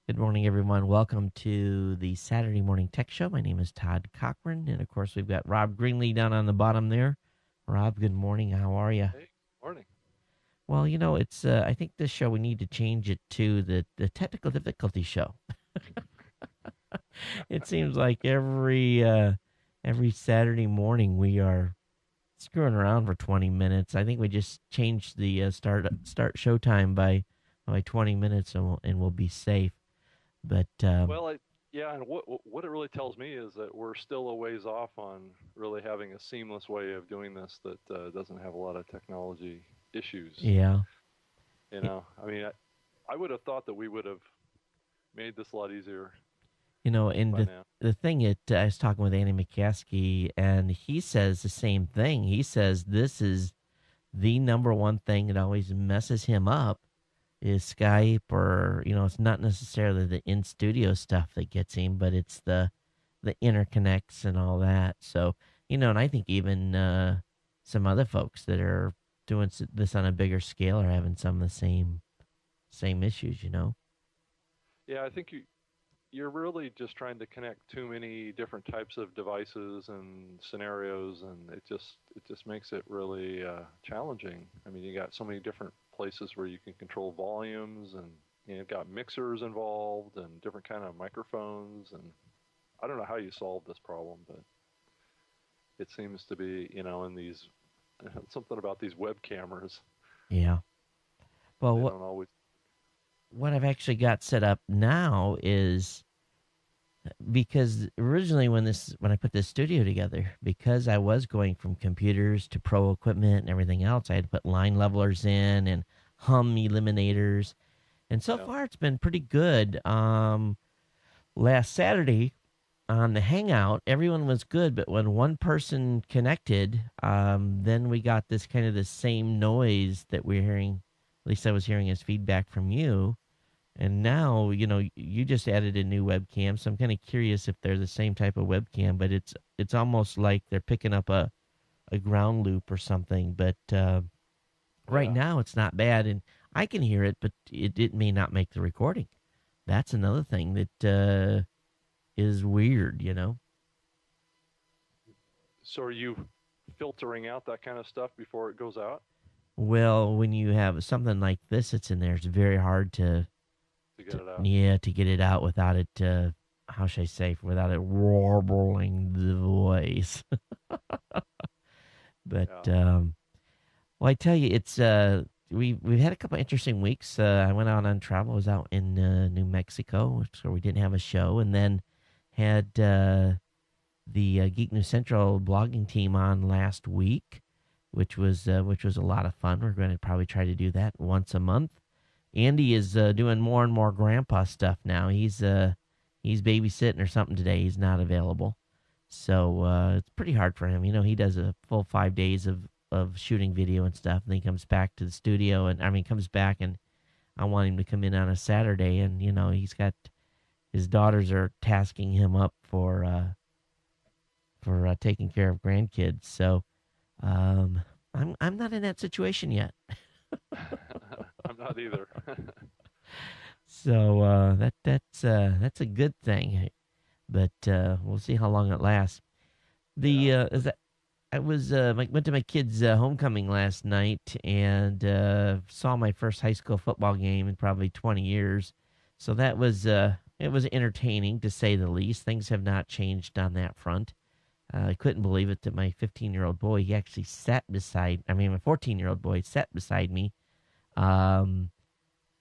Good morning, everyone. Welcome to the Saturday Morning Tech Show. My name is Todd Cochran, and of course, we've got Rob Greenlee down on the bottom there. Rob, good morning. How are you? Hey, morning. Well, it's. I think this show we need to change it to the technical difficulty show. It seems like every Saturday morning we are screwing around for 20 minutes. I think we just changed the start show time by 20 minutes, and we'll be safe. But Well, yeah, and what it really tells me is that we're still a ways off on really having a seamless way of doing this that doesn't have a lot of technology issues. yeah. I mean, I would have thought that we would have made this a lot easier And by the now. the thing I was talking with Andy McCaskey, and he says the same thing. He says this is the number one thing that always messes him up is Skype, or it's not necessarily the in studio stuff that gets him, but it's the interconnects and all that. So and I think even some other folks that are doing this on a bigger scale are having some of the same issues. Yeah, I think you're really just trying to connect too many different types of devices and scenarios, and it just makes it really challenging. I mean, you got so many different places where you can control volumes, and you've got mixers involved and different kind of microphones, and I don't know how you solve this problem, but it seems to be in these something about these web cameras. Yeah. Well, They what don't always. what I've actually got set up now is because originally when I put this studio together, because I was going from computers to pro equipment and everything else, I had to put line levelers in and hum eliminators. And so Yeah. far it's been pretty good. Last Saturday on the Hangout, everyone was good, but when one person connected, then we got this kind of the same noise that we're hearing. At least I was hearing as feedback from you. And now, you just added a new webcam, so I'm kind of curious if they're the same type of webcam, but it's almost like they're picking up a ground loop or something. But right Yeah. now, it's not bad, and I can hear it, but it may not make the recording. That's another thing that is weird. So are you filtering out that kind of stuff before it goes out Well, when you have something like this that's in there, it's very hard to to get it out? yeah, to get it out without it how should I say, without it warbling the voice. But Yeah. well, I tell you, it's we've had a couple interesting weeks. I went out on travel. I was out in New Mexico, so we didn't have a show, and then had the Geek News Central blogging team on last week, which was a lot of fun. We're going to probably try to do that once a month. Andy is doing more and more grandpa stuff now. He's babysitting or something today. He's not available, so it's pretty hard for him. He does a full 5 days of shooting video and stuff, and then he comes back to the studio, and I mean comes back, and I want him to come in on a Saturday, and he's got his daughters are tasking him up for taking care of grandkids. So um, I'm not in that situation yet. I'm not either. So that's a good thing, but we'll see how long it lasts. The Yeah. is that I was went to my kids' homecoming last night and saw my first high school football game in probably 20 years. So that was it was entertaining to say the least. Things have not changed on that front. I couldn't believe it that my 15-year-old boy he actually sat beside. I mean, my 14-year-old boy sat beside me. Um,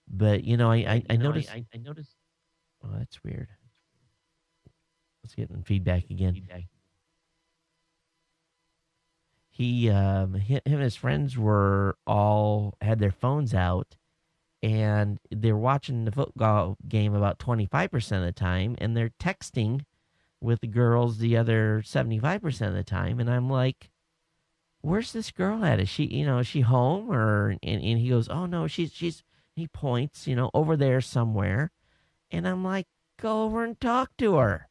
but I noticed. I noticed. Oh, that's weird. Let's get feedback again. Him and his friends were all had their phones out, and they're watching the football game about 25% of the time, and they're texting with the girls the other 75% of the time. And I'm like, where's this girl at? Is she home? And he goes, oh no, she's he points, over there somewhere. And I'm like, go over and talk to her.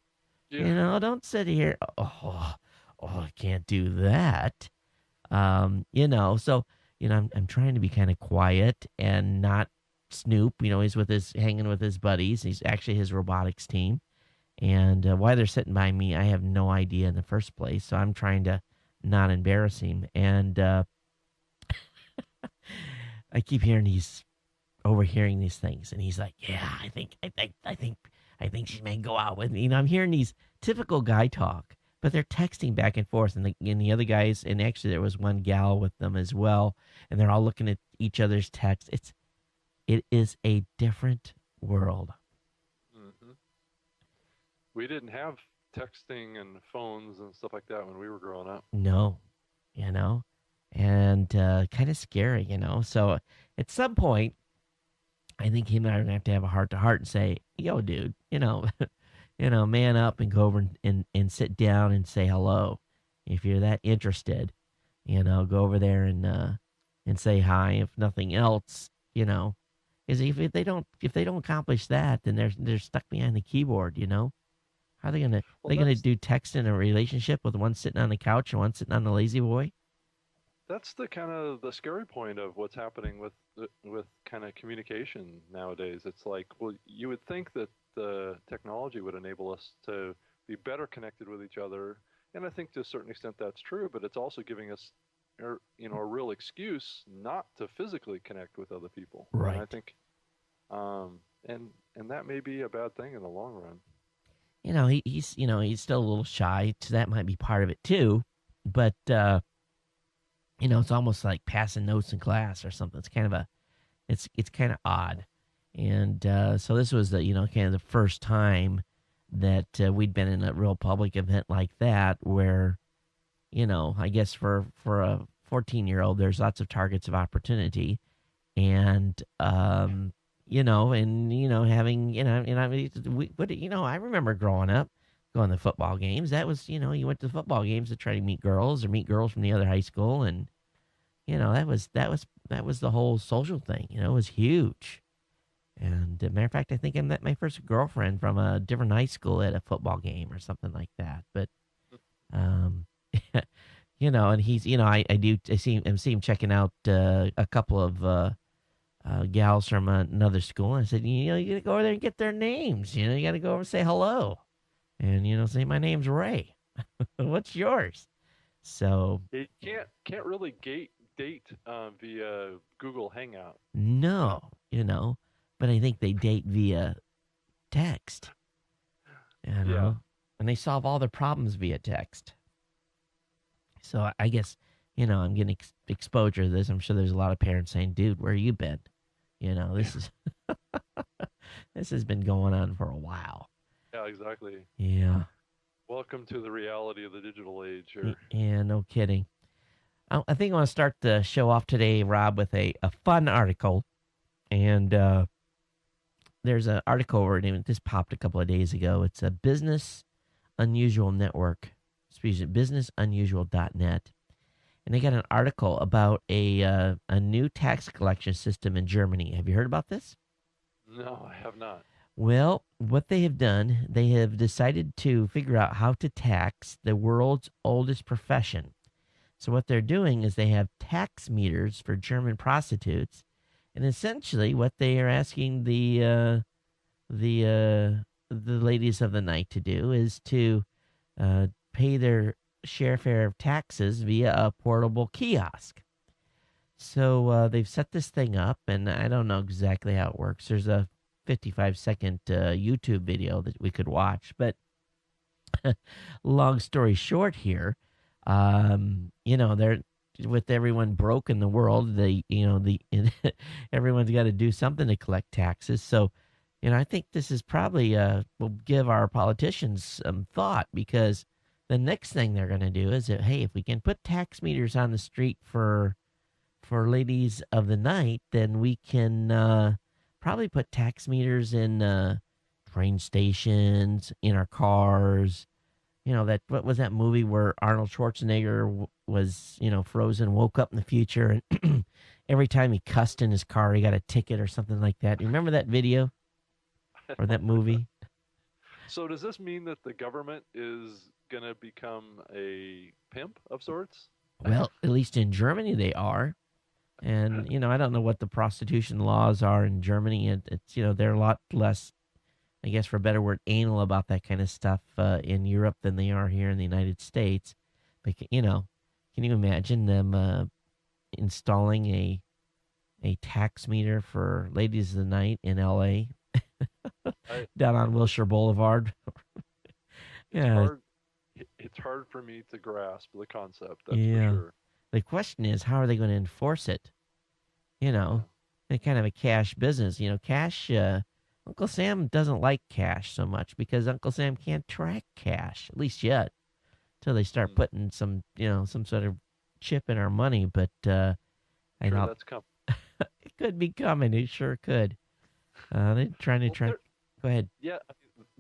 Yeah. Don't sit here. Oh, I can't do that. So I'm trying to be kind of quiet and not Snoop. He's hanging with his buddies. He's actually his robotics team. And why they're sitting by me, I have no idea in the first place. So I'm trying to not embarrass him. And I keep overhearing these things, and he's like, "Yeah, I think she may go out with me." I'm hearing these typical guy talk, but they're texting back and forth, and the other guys, and actually there was one gal with them as well, and they're all looking at each other's texts. It is a different world. Hmm. We didn't have texting and phones and stuff like that when we were growing up. No, you know, and kind of scary. So at some point, I think him and I are gonna have to have a heart to heart and say, "Yo, dude, man up and go over and sit down and say hello. If you're that interested, go over there and say hi. If nothing else, is if they don't accomplish that, then they're stuck behind the keyboard. How are they gonna Well, they gonna that's do text in a relationship with one sitting on the couch and one sitting on the lazy boy? that's the kind of the scary point of what's happening with kind of communication nowadays. It's like, well, you would think that the technology would enable us to be better connected with each other, and I think to a certain extent that's true. But it's also giving us, a real excuse not to physically connect with other people. And I Right. think, and that may be a bad thing in the long run. He's still a little shy, so that might be part of it too. But it's almost like passing notes in class or something. It's kind of odd. And so this was kind of the first time that we'd been in a real public event like that, where I guess for a 14-year-old, there's lots of targets of opportunity, and having I mean, I remember growing up, going to football games. That was you went to the football games to try to meet girls or meet girls from the other high school, and that was the whole social thing. It was huge. And matter of fact, I think I met my first girlfriend from a different high school at a football game or something like that. But um, and he's I see him checking out a couple of gals from another school. And I said, you got to go over there and get their names. You got to go over and say hello, and say my name's Ray. What's yours? So You can't really date via Google Hangout. no, but I think they date via text. You Yeah. know, and they solve all their problems via text. So I guess I'm getting exposure to this. I'm sure there's a lot of parents saying, "Dude, where you been?" This is this has been going on for a while. Yeah, exactly. Yeah, Welcome to the reality of the digital age. Or yeah, no kidding. I think I want to start the show off today, Rob, with a fun article. And there's an article over it. This popped a couple of days ago. It's a Business Unusual Network. Excuse me, businessunusual.net. And they got an article about a new tax collection system in Germany. Have you heard about this? no, I have not. Well, what they have done, they have decided to figure out how to tax the world's oldest profession. So what they're doing is they have tax meters for German prostitutes, and essentially what they are asking the ladies of the night to do is to pay their share fare of taxes via a portable kiosk. So they've set this thing up, and I don't know exactly how it works. There's a 55-second YouTube video that we could watch, but long story short here, they're with everyone broke in the world. Everyone's got to do something to collect taxes. So, I think this is probably will give our politicians some thought, because the next thing they're going to do is that, hey, if we can put tax meters on the street for ladies of the night, then we can probably put tax meters in train stations, in our cars. What was that movie where Arnold Schwarzenegger was, frozen, woke up in the future, and every time he cussed in his car, he got a ticket or something like that. You remember that video or that movie? So does this mean that the government is going to become a pimp of sorts? Well, at least in Germany they are. And I don't know what the prostitution laws are in Germany. It's they're a lot less, I guess, for a better word, anal about that kind of stuff in Europe than they are here in the United States. But can you imagine them installing a tax meter for ladies of the night in L.A. I, down on Wilshire Boulevard? it's Yeah, hard. It's hard for me to grasp the concept. That's for yeah. sure. The question is, how are they going to enforce it? You Yeah. know, it's kind of a cash business. Cash. Uncle Sam doesn't like cash so much because Uncle Sam can't track cash, at least yet, till they start Mm. putting some sort of chip in our money. But I Sure, thought that's come. it could be coming. It sure could. They're trying to Well, track. Go ahead. yeah,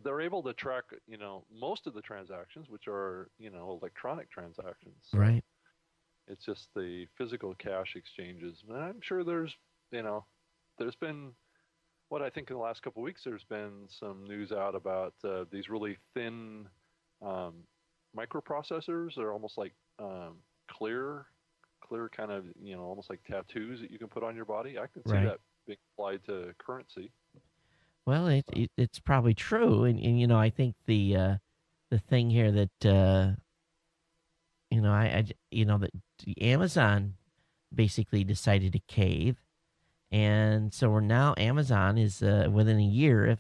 they're able to track, most of the transactions, which are, electronic transactions. So Right. it's just the physical cash exchanges. And I'm sure you know, there's been what I think in the last couple of weeks, there's been some news out about these really thin um, microprocessors. They're almost like clear, clear kind of, almost like tattoos that you can put on your body. I can see Right. that being applied to currency. Well, So, it's probably true, and I think the thing here that that Amazon basically decided to cave, and so we're now Amazon is within a year, if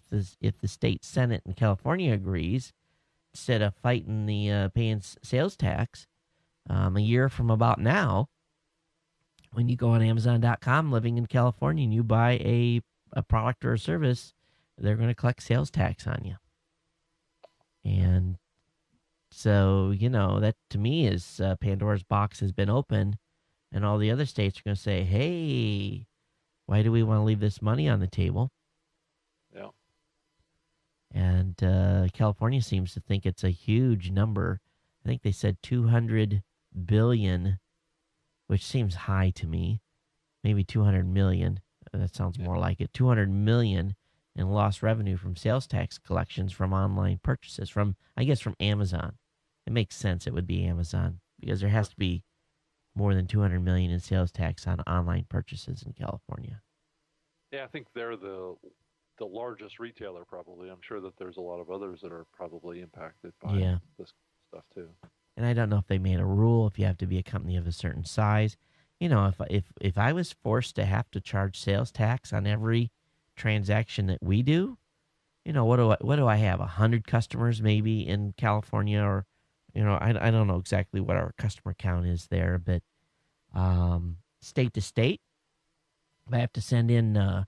the state senate in California agrees, instead of fighting the paying sales tax, a year from about now, when you go on Amazon.com, living in California, and you buy a product or a service, they're going to collect sales tax on you. And so, that to me is Pandora's box has been opened, and all the other states are going to say, hey, why do we want to leave this money on the table? yeah. And California seems to think it's a huge number. I think they said 200 billion, which seems high to me. Maybe 200 million. That sounds Yeah. more like it. 200 million in lost revenue from sales tax collections from online purchases, I guess from Amazon. It makes sense it would be Amazon because there has to be more than 200 million in sales tax on online purchases in California. Yeah, I think they're the largest retailer probably. I'm sure that there's a lot of others that are probably impacted by Yeah. this stuff too. And I don't know if they made a rule if you have to be a company of a certain size. If I was forced to have to charge sales tax on every transaction that we do, what do I have? 100 customers maybe in California, or I don't know exactly what our customer count is there, but state to state, if I have to send in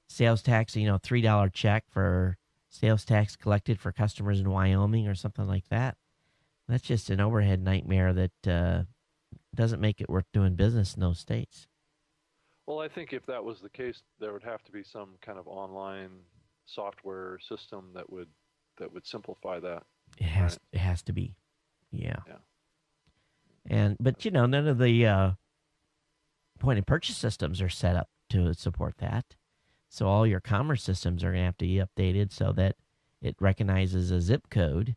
sales tax, $3 check for sales tax collected for customers in Wyoming or something like that. That's just an overhead nightmare that doesn't make it worth doing business in those states. Well, I think if that was the case, there would have to be some kind of online software system that would simplify that, It right? has to be, yeah. Yeah. But none of the point of purchase systems are set up to support that. So all your commerce systems are going to have to be updated so that it recognizes a zip code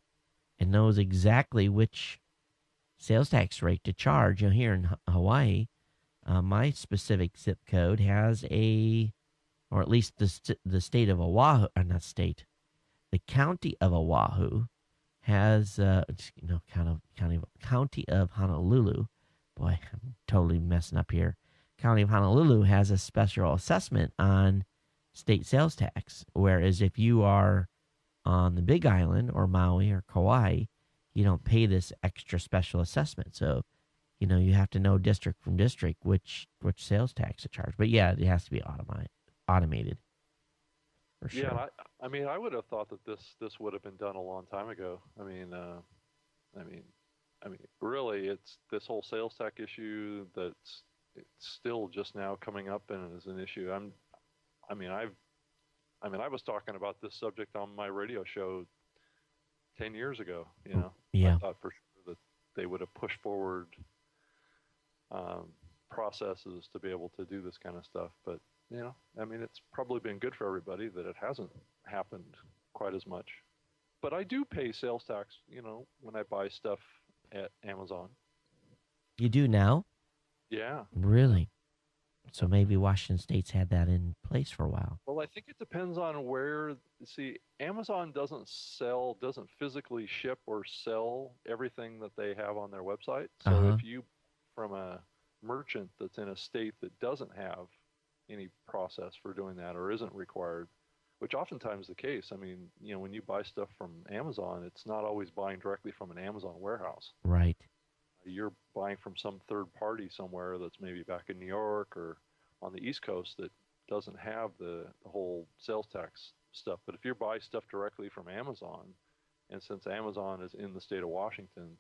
and knows exactly which sales tax rate to charge. Here in Hawaii, my specific zip code has or at least the state of Oahu, or not state, the county of Oahu has, county of Honolulu. Boy, I'm totally messing up here. County of Honolulu has a special assessment on state sales tax, whereas if you are on the Big Island or Maui or Kauai, you don't pay this extra special assessment. So, you have to know district from district which sales tax to charge. But yeah, it has to be automated for Yeah, and sure. I mean, I would have thought that this would have been done a long time ago. I mean, really, it's this whole sales tax issue that's it's still just now coming up and is an issue. I mean, I was talking about this subject on my radio show 10 years ago. I Yeah. thought for sure that they would have pushed forward um, processes to be able to do this kind of stuff. But I mean, it's probably been good for everybody that it hasn't happened quite as much. But I do pay sales tax, when I buy stuff at Amazon. You do now? Yeah, yeah, Really? So maybe Washington State's had that in place for a while. Well, I think it depends on where. See, Amazon doesn't physically ship or sell everything that they have on their website. Uh So huh. if you from a merchant that's in a state that doesn't have any process for doing that or isn't required, which oftentimes the case. I mean, when you buy stuff from Amazon, it's not always buying directly from an Amazon warehouse. Right. You're buying from some third party somewhere that's maybe back in New York or on the East Coast that doesn't have the whole sales tax stuff. But if you buy stuff directly from Amazon, and since Amazon is in the state of Washington,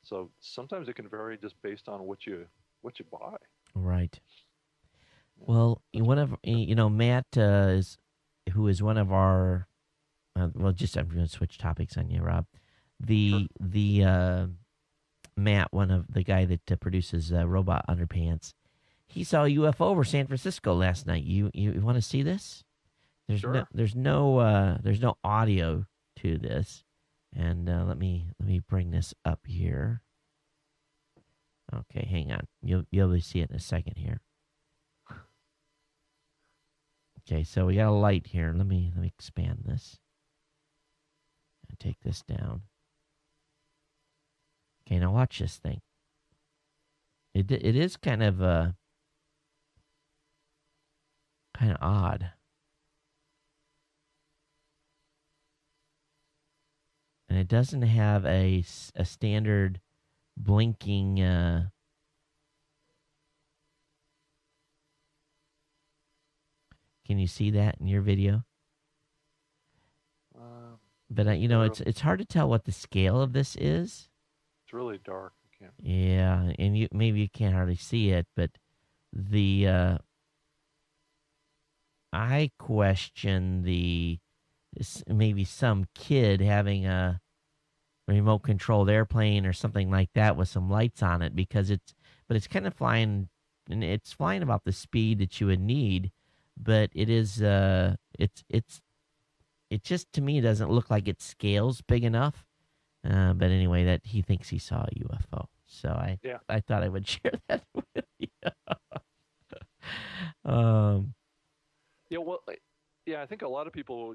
so sometimes it can vary just based on what you buy. Right. Yeah, Well, that's one of Matt is who is one of our well, just I'm going to switch topics on you, Rob. sure. The Matt, one of the guy that produces Robot Underpants, he saw a UFO over San Francisco last night. You want to see this? Sure. There's no audio to this, and let me bring this up here. Okay, hang on. You'll be able to see it in a second here. Okay, so we got a light here. Let me expand this and take this down. Okay, now watch this thing. It is kind of odd, and it doesn't have a standard blinking. Can you see that in your video? Um, But barely. it's hard to tell what the scale of this is. It's really dark. I can't. Yeah, and maybe you can't hardly see it, but the I question maybe some kid having a remote controlled airplane or something like that with some lights on it because it's kind of flying, and it's flying about the speed that you would need, but it just to me doesn't look like it scales big enough. But anyway, that he thinks he saw a UFO. So Yeah. I thought I would share that with you. um, Yeah. Well, yeah. I think a lot of people,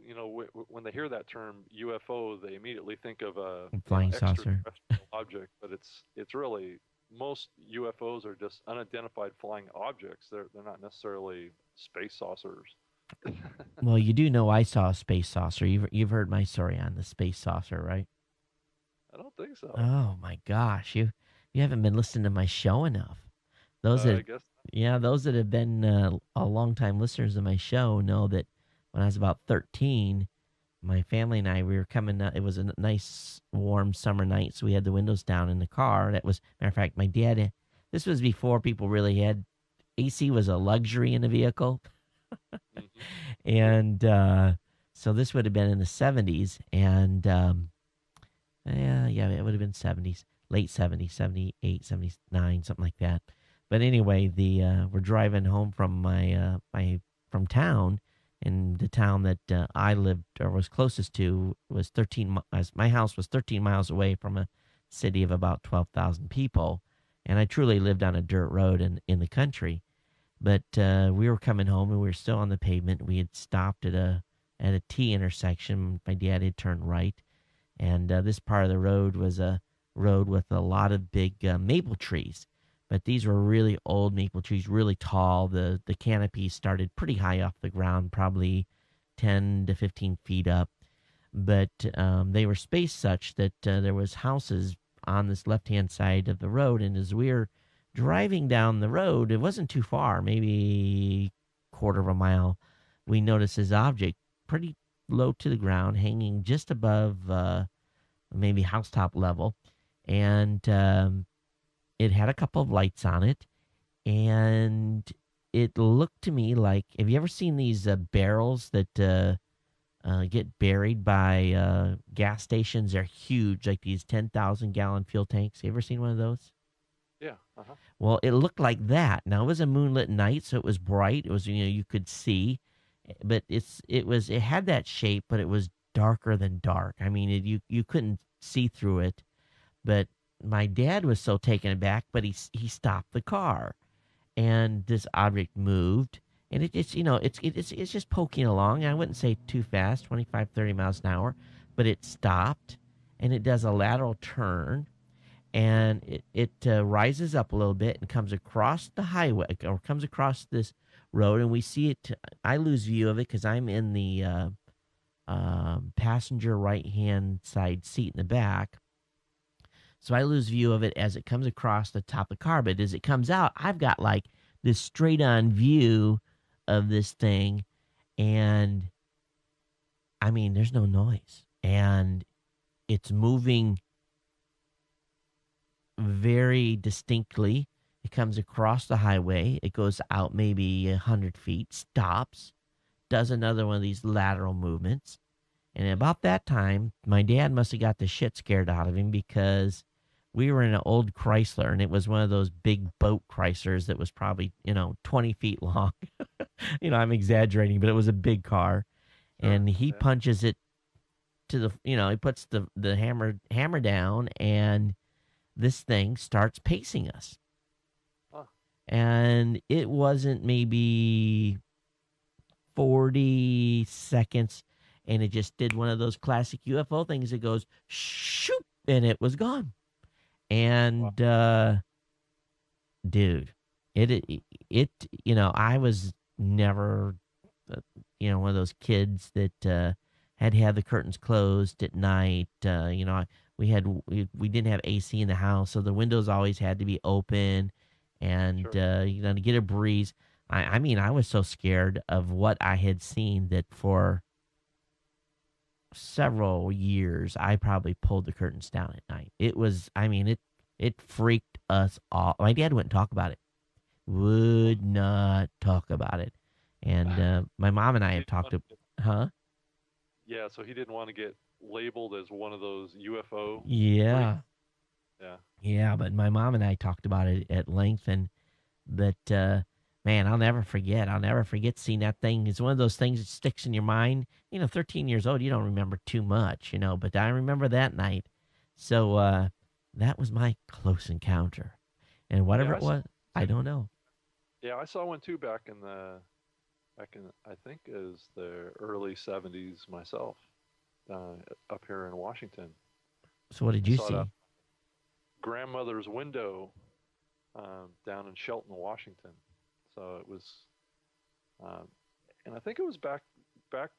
when they hear that term UFO, they immediately think of a flying saucer. extraterrestrial object, but it's really most UFOs are just unidentified flying objects. They're not necessarily space saucers. Well, you do know I saw a space saucer. You've heard my story on the space saucer, right? I don't think so. Oh my gosh, you haven't been listening to my show enough. Those I that guess. Yeah, those that have been a long time listeners of my show know that when I was about 13, my family and I we were coming. It was a nice warm summer night, so we had the windows down in the car. That was matter of fact, my dad. This was before people really had AC was a luxury in a vehicle, Hmm. Yep. and so this would have been in the 70s, and yeah, it would have been 70s, late 70s, 78, 79, something like that. But anyway, the we're driving home from my from town, and the town that I lived or was closest to was my house was 13 miles away from a city of about 12,000 people, and I truly lived on a dirt road in the country. But we were coming home, and we were still on the pavement. We had stopped at a T intersection. My dad had turned right, and this part of the road was a road with a lot of big maple trees. But these were really old maple trees, really tall. The canopy started pretty high off the ground, probably 10 to 15 feet up. But they were spaced such that there was houses on this left-hand side of the road. And as we were driving down the road, it wasn't too far, maybe quarter of a mile, we noticed this object pretty low to the ground, hanging just above maybe housetop level, and it had a couple of lights on it, and it looked to me like, have you ever seen these barrels that get buried by gas stations? They're huge, like these 10,000-gallon fuel tanks. You ever seen one of those? Yeah. Uh huh. Well, it looked like that. Now it was a moonlit night, so it was bright. It was you could see, but it had that shape, but it was darker than dark. I mean, you couldn't see through it. But my dad was so taken aback, but he stopped the car, and this object moved, and it's just poking along. I wouldn't say too fast, 25, 30 miles an hour, but it stopped, and it does a lateral turn, and it rises up a little bit and comes across the highway, or comes across this road, and we see it. I lose view of it because I'm in the passenger right hand side seat in the back. So I lose view of it as it comes across the top of the car. But as it comes out, I've got like this straight on view of this thing. And I mean, there's no noise. And it's moving very distinctly. It comes across the highway. It goes out maybe 100 feet, stops, does another one of these lateral movements. And about that time, my dad must have got the shit scared out of him because we were in an old Chrysler, and it was one of those big boat Chryslers that was probably, 20 feet long. I'm exaggerating, but it was a big car. Sure. And he Yeah. punches it to the, he puts the hammer down, and this thing starts pacing us. Huh. And it wasn't maybe 40 seconds, and it just did one of those classic UFO things. It goes shoop, and it was gone. And Wow. dude, it I was never one of those kids that had to have the curtains closed at night. We didn't have AC in the house, so the windows always had to be open, and Sure. to get a breeze. I mean, I was so scared of what I had seen that for several years, I probably pulled the curtains down at night. It freaked us all. My dad wouldn't talk about it, would not talk about it. And my mom and I He have didn't talked want to, to get, huh? yeah, so he didn't want to get labeled as one of those UFO freaks. Yeah. Yeah. Yeah. But my mom and I talked about it at length. And but man, I'll never forget. I'll never forget seeing that thing. It's one of those things that sticks in your mind. 13 years old, you don't remember too much, but I remember that night. So that was my close encounter. And Yeah, whatever I it saw was, I too. don't know. Yeah, I saw one too back in I think is the early 70s myself, up here in Washington. So what did I you saw it out see? grandmother's window, down in Shelton, Washington. So it was, um, and I think it was back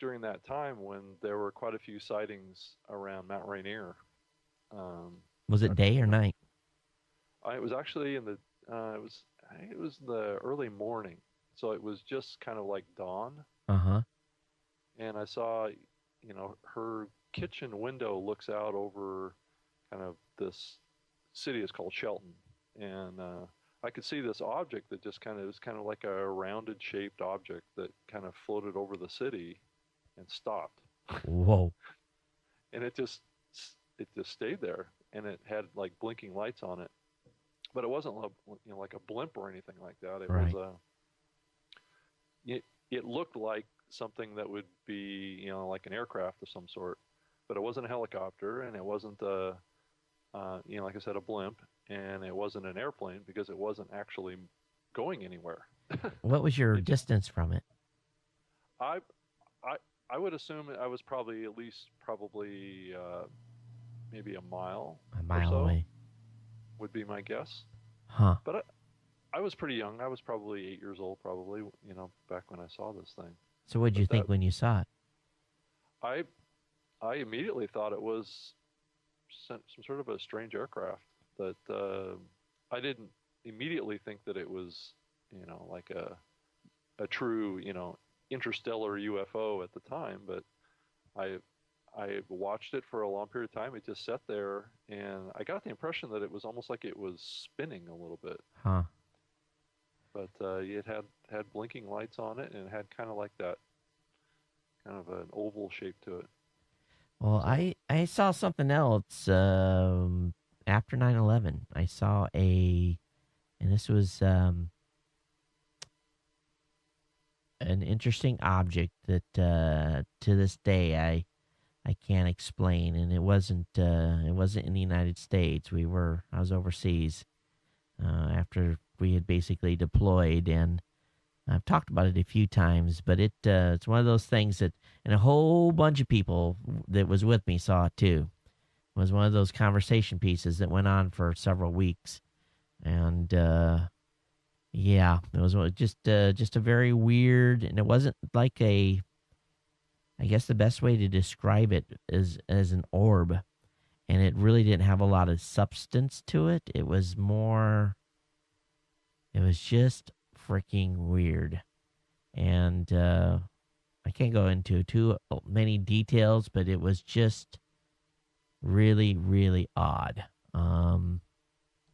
during that time when there were quite a few sightings around Mount Rainier. Um, Was it day or you know, night? it was actually in the I think it was the early morning, so it was just kind of like dawn, Uh-huh. and I saw, her kitchen window looks out over kind of this city is called Shelton, and I could see this object that just kind of was kind of like a rounded shaped object that kind of floated over the city and stopped, Whoa. and it just stayed there, and it had like blinking lights on it, but it wasn't like a blimp or anything like that. It was Right. a it looked like something that would be like an aircraft of some sort, but it wasn't a helicopter, and it wasn't like I said, a blimp, and it wasn't an airplane because it wasn't actually going anywhere. What was your It just distance from it? I I I would assume I was probably at least probably maybe a mile A or mile so away. would be my guess. Huh. But I was pretty young. I was probably 8 years old, probably back when I saw this thing. So what did But you that think when you saw it? I I immediately thought it was some sort of a strange aircraft that I didn't immediately think that it was like a true interstellar UFO at the time, but I I watched it for a long period of time. It just sat there, and I got the impression that it was almost like it was spinning a little bit. Huh. But it had blinking lights on it, and it had kind of like that kind of an oval shape to it. Well, So I saw something else after 9/11. I saw and this was an interesting object that to this day I can't explain, and it wasn't in the United States. I was overseas. after we had basically deployed. And I've talked about it a few times, but it's one of those things that, and a whole bunch of people that was with me saw it too. It was one of those conversation pieces that went on for several weeks. And yeah, it was just a very weird, and it wasn't like a. I guess the best way to describe it is as an orb, and it really didn't have a lot of substance to it. It was more. It was just freaking weird, and I can't go into too many details, but it was just really, really odd.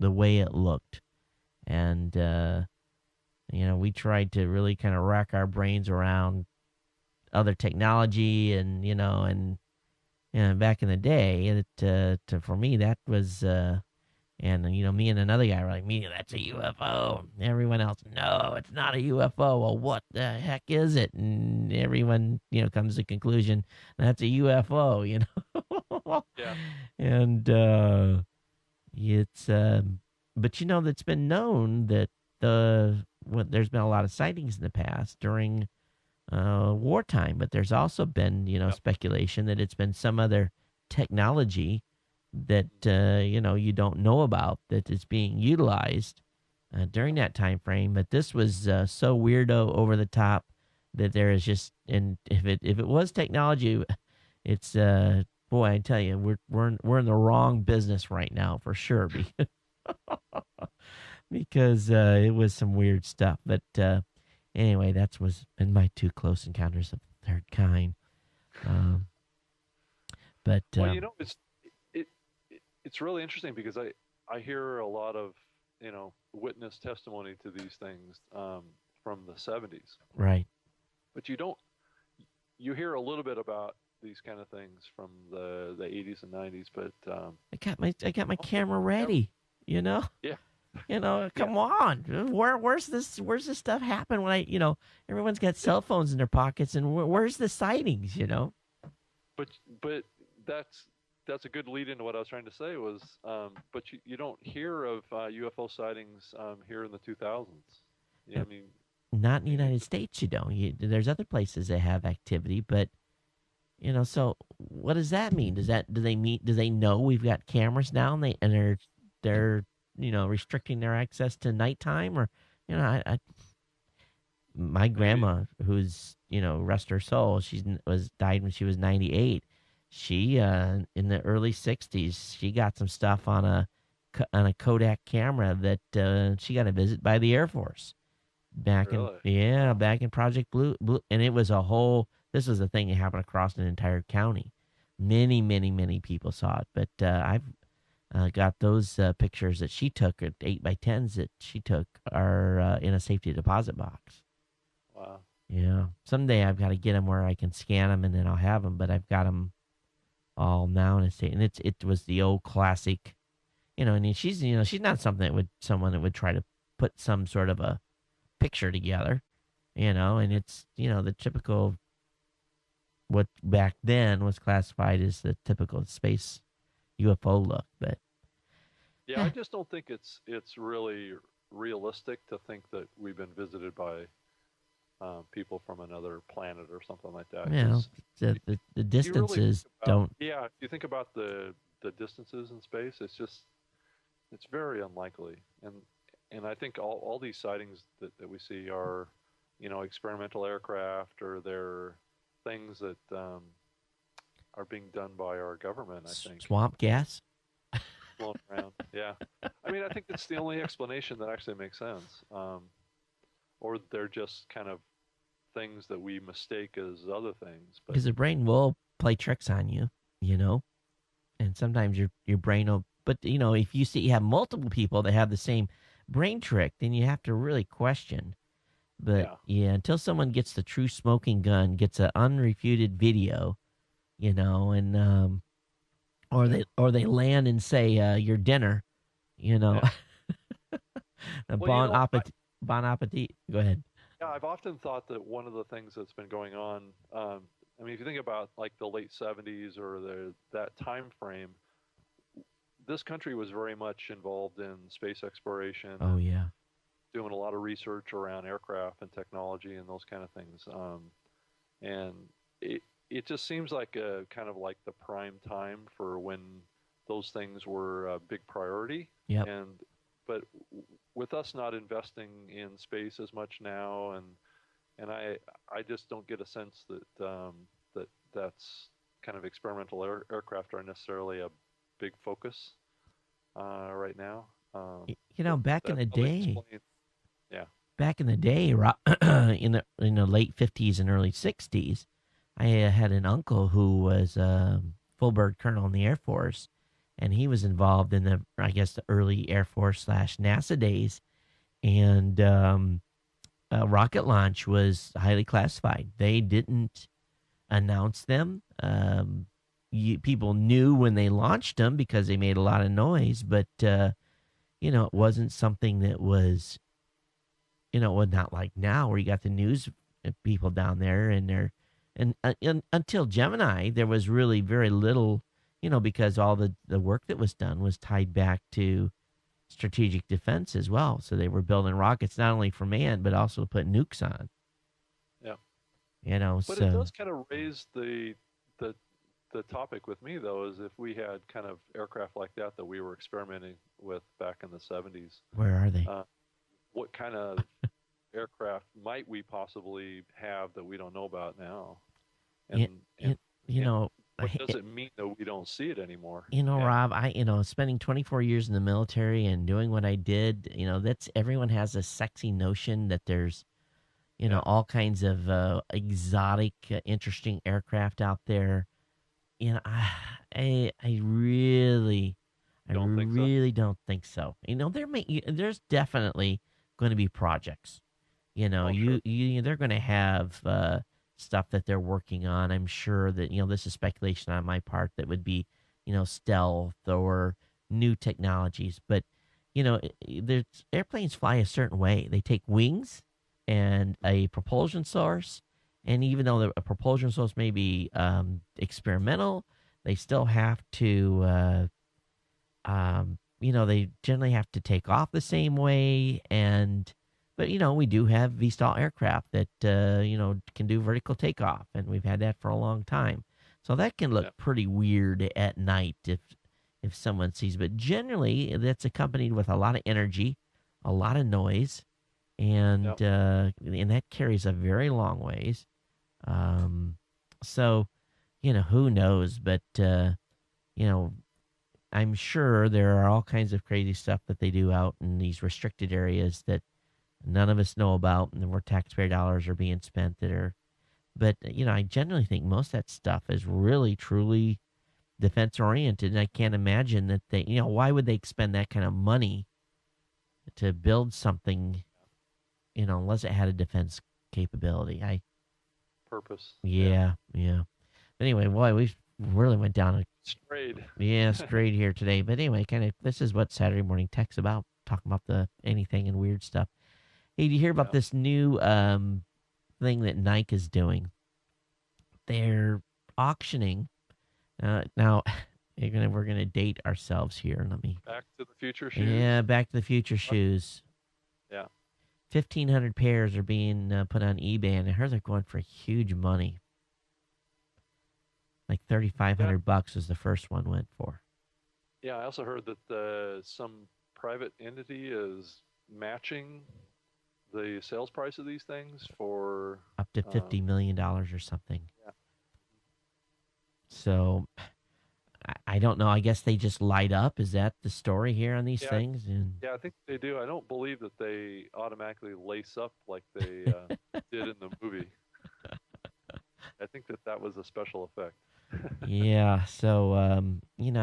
The way it looked, and we tried to really kind of rack our brains around other technology, and back in the day, for me that was, and me and another guy were like, "Me, that's a UFO." Everyone else, "No, it's not a UFO." Well, what the heck is it? And everyone, comes to the conclusion that's a UFO. Yeah. And it's, but that's been known that there's been a lot of sightings in the past during wartime, but there's also been, Yep. speculation that it's been some other technology that, you don't know about that is being utilized during that time frame. But this was so weirdo, over the top, that there is just, and if it was technology, it's boy, I tell you, we're in the wrong business right now for sure, because it was some weird stuff. But anyway, that was in my two close encounters of the third kind. Um, but Well, it, it's really interesting because I hear a lot of witness testimony to these things from the 70s, right, but you hear a little bit about these kind of things from the 80s and 90s, but I got my camera never, ready. You know, yeah, yeah, come on. Where's this stuff happen when everyone's got yeah. cell phones in their pockets, and where's the sightings? But that's a good lead into what I was trying to say was, but you don't hear of UFO sightings here in the 2000s. Yeah, Uh, I mean, Not in the it United was, States, you don't. There's other places that have activity, but so what does that mean? Do they know we've got cameras now, and they're restricting their access to nighttime? Or my maybe. grandma, who's rest her soul, was died when she was 98. She in the early 60s, she got some stuff on a Kodak camera that she got a visit by the Air Force Really? Wow. back in Project Blue, and it was a whole. This was a thing that happened across an entire county. Many, many, many people saw it, but I've got those pictures that she took at 8x10s that she took are in a safety deposit box. Wow. Yeah, someday I've got to get them where I can scan them, and then I'll have them. But I've got them all now in a state, and it was the old classic. And she's not someone that would try to put some sort of a picture together, and it's the typical, what back then was classified as the typical space UFO look. But Yeah, I just don't think it's really realistic to think that we've been visited by people from another planet or something like that. you know, Because the if you really think distances about, don't. yeah, if you think about the distances in space, it's very unlikely. And I think all these sightings that we see are, experimental aircraft, or they're things that are being done by our government, I think, Swamp gas. flown around. Yeah. I mean, I think that's the only explanation that actually makes sense. Or they're just kind of things that we mistake as other things. But Because the brain will play tricks on you, you know, and sometimes your brain will. But if you have multiple people that have the same brain trick, then you have to really question. But yeah, yeah, until someone gets the true smoking gun, gets an unrefuted video, and yeah. or they land and say your dinner, you know, Yeah. Well, bon appetit, bon appetit. Go ahead. yeah, I've often thought that one of the things that's been going on, I mean, if you think about like the late 70s or that time frame, this country was very much involved in space exploration Oh and yeah. doing a lot of research around aircraft and technology and those kind of things. And it it just seems like a kind of like the prime time for when those things were a big priority. Yep. And but with us not investing in space as much now, and I just don't get a sense that that's kind of experimental aircraft are necessarily a big focus right now. You know, But that probably explains. Yeah, back in the day, in the late 50s and early 60s, I had an uncle who was a full bird colonel in the Air Force, and he was involved in the, I guess, the early Air Force slash NASA days. And rocket launch was highly classified. They didn't announce them. People knew when they launched them because they made a lot of noise, but it wasn't something that was, well, not like now where you got the news people down there and they're, and until Gemini, there was really very little, because all the work that was done was tied back to strategic defense as well. So they were building rockets not only for man, but also to put nukes on, yeah. But it so does kind of raise the the topic with me though is if we had kind of aircraft like that we were experimenting with back in the 70s, where are they? what kind of aircraft might we possibly have that we don't know about now? You, And you, and you and know, what does it mean that we don't see it anymore? Yeah, Rob, spending 24 years in the military and doing what I did, that's everyone has a sexy notion that there's, yeah. all kinds of exotic, interesting aircraft out there. I really, I You don't think so? really don't think so. There's definitely going to be projects. Oh, sure. They're going to have stuff that they're working on. I'm sure that this is speculation on my part that would be stealth or new technologies. But there's airplanes fly a certain way. They take wings and a propulsion source, and even though a propulsion source may be experimental, they still have to. They generally have to take off the same way, but we do have VSTOL aircraft that can do vertical takeoff, and we've had that for a long time. So that can look Yeah, pretty weird at night if someone sees. But generally, that's accompanied with a lot of energy, a lot of noise, yeah. and that carries a very long ways. Um, so who knows? But you know, I'm sure there are all kinds of crazy stuff that they do out in these restricted areas that none of us know about, and where taxpayer dollars are being spent that are. But I generally think most of that stuff is really truly defense oriented, and I can't imagine that they, why would they expend that kind of money to build something, unless it had a defense capability. Purpose. Yeah. Yeah, yeah. Anyway, boy, we really went down a Strayed. straight here today. But anyway, kind of this is what Saturday morning tech's about, talking about the anything and weird stuff. Hey, do you hear about Yeah. this new thing that Nike is doing? They're auctioning. Now, we're gonna date ourselves here. Let me. Back to the Future Yeah, shoes. Back to the Future shoes. Yeah. 1,500 pairs are being put on eBay, and I heard they're going for huge money. Like Yeah. $3,500 was the first one went for. Yeah. I also heard that some private entity is matching the sales price of these things for. Up to $50 million or something. Yeah. So I don't know. I guess they just light up. Is that the story here on these Yeah. things? And Yeah. I think they do. I don't believe that they automatically lace up like they did in the movie. I think that was a special effect. yeah, so I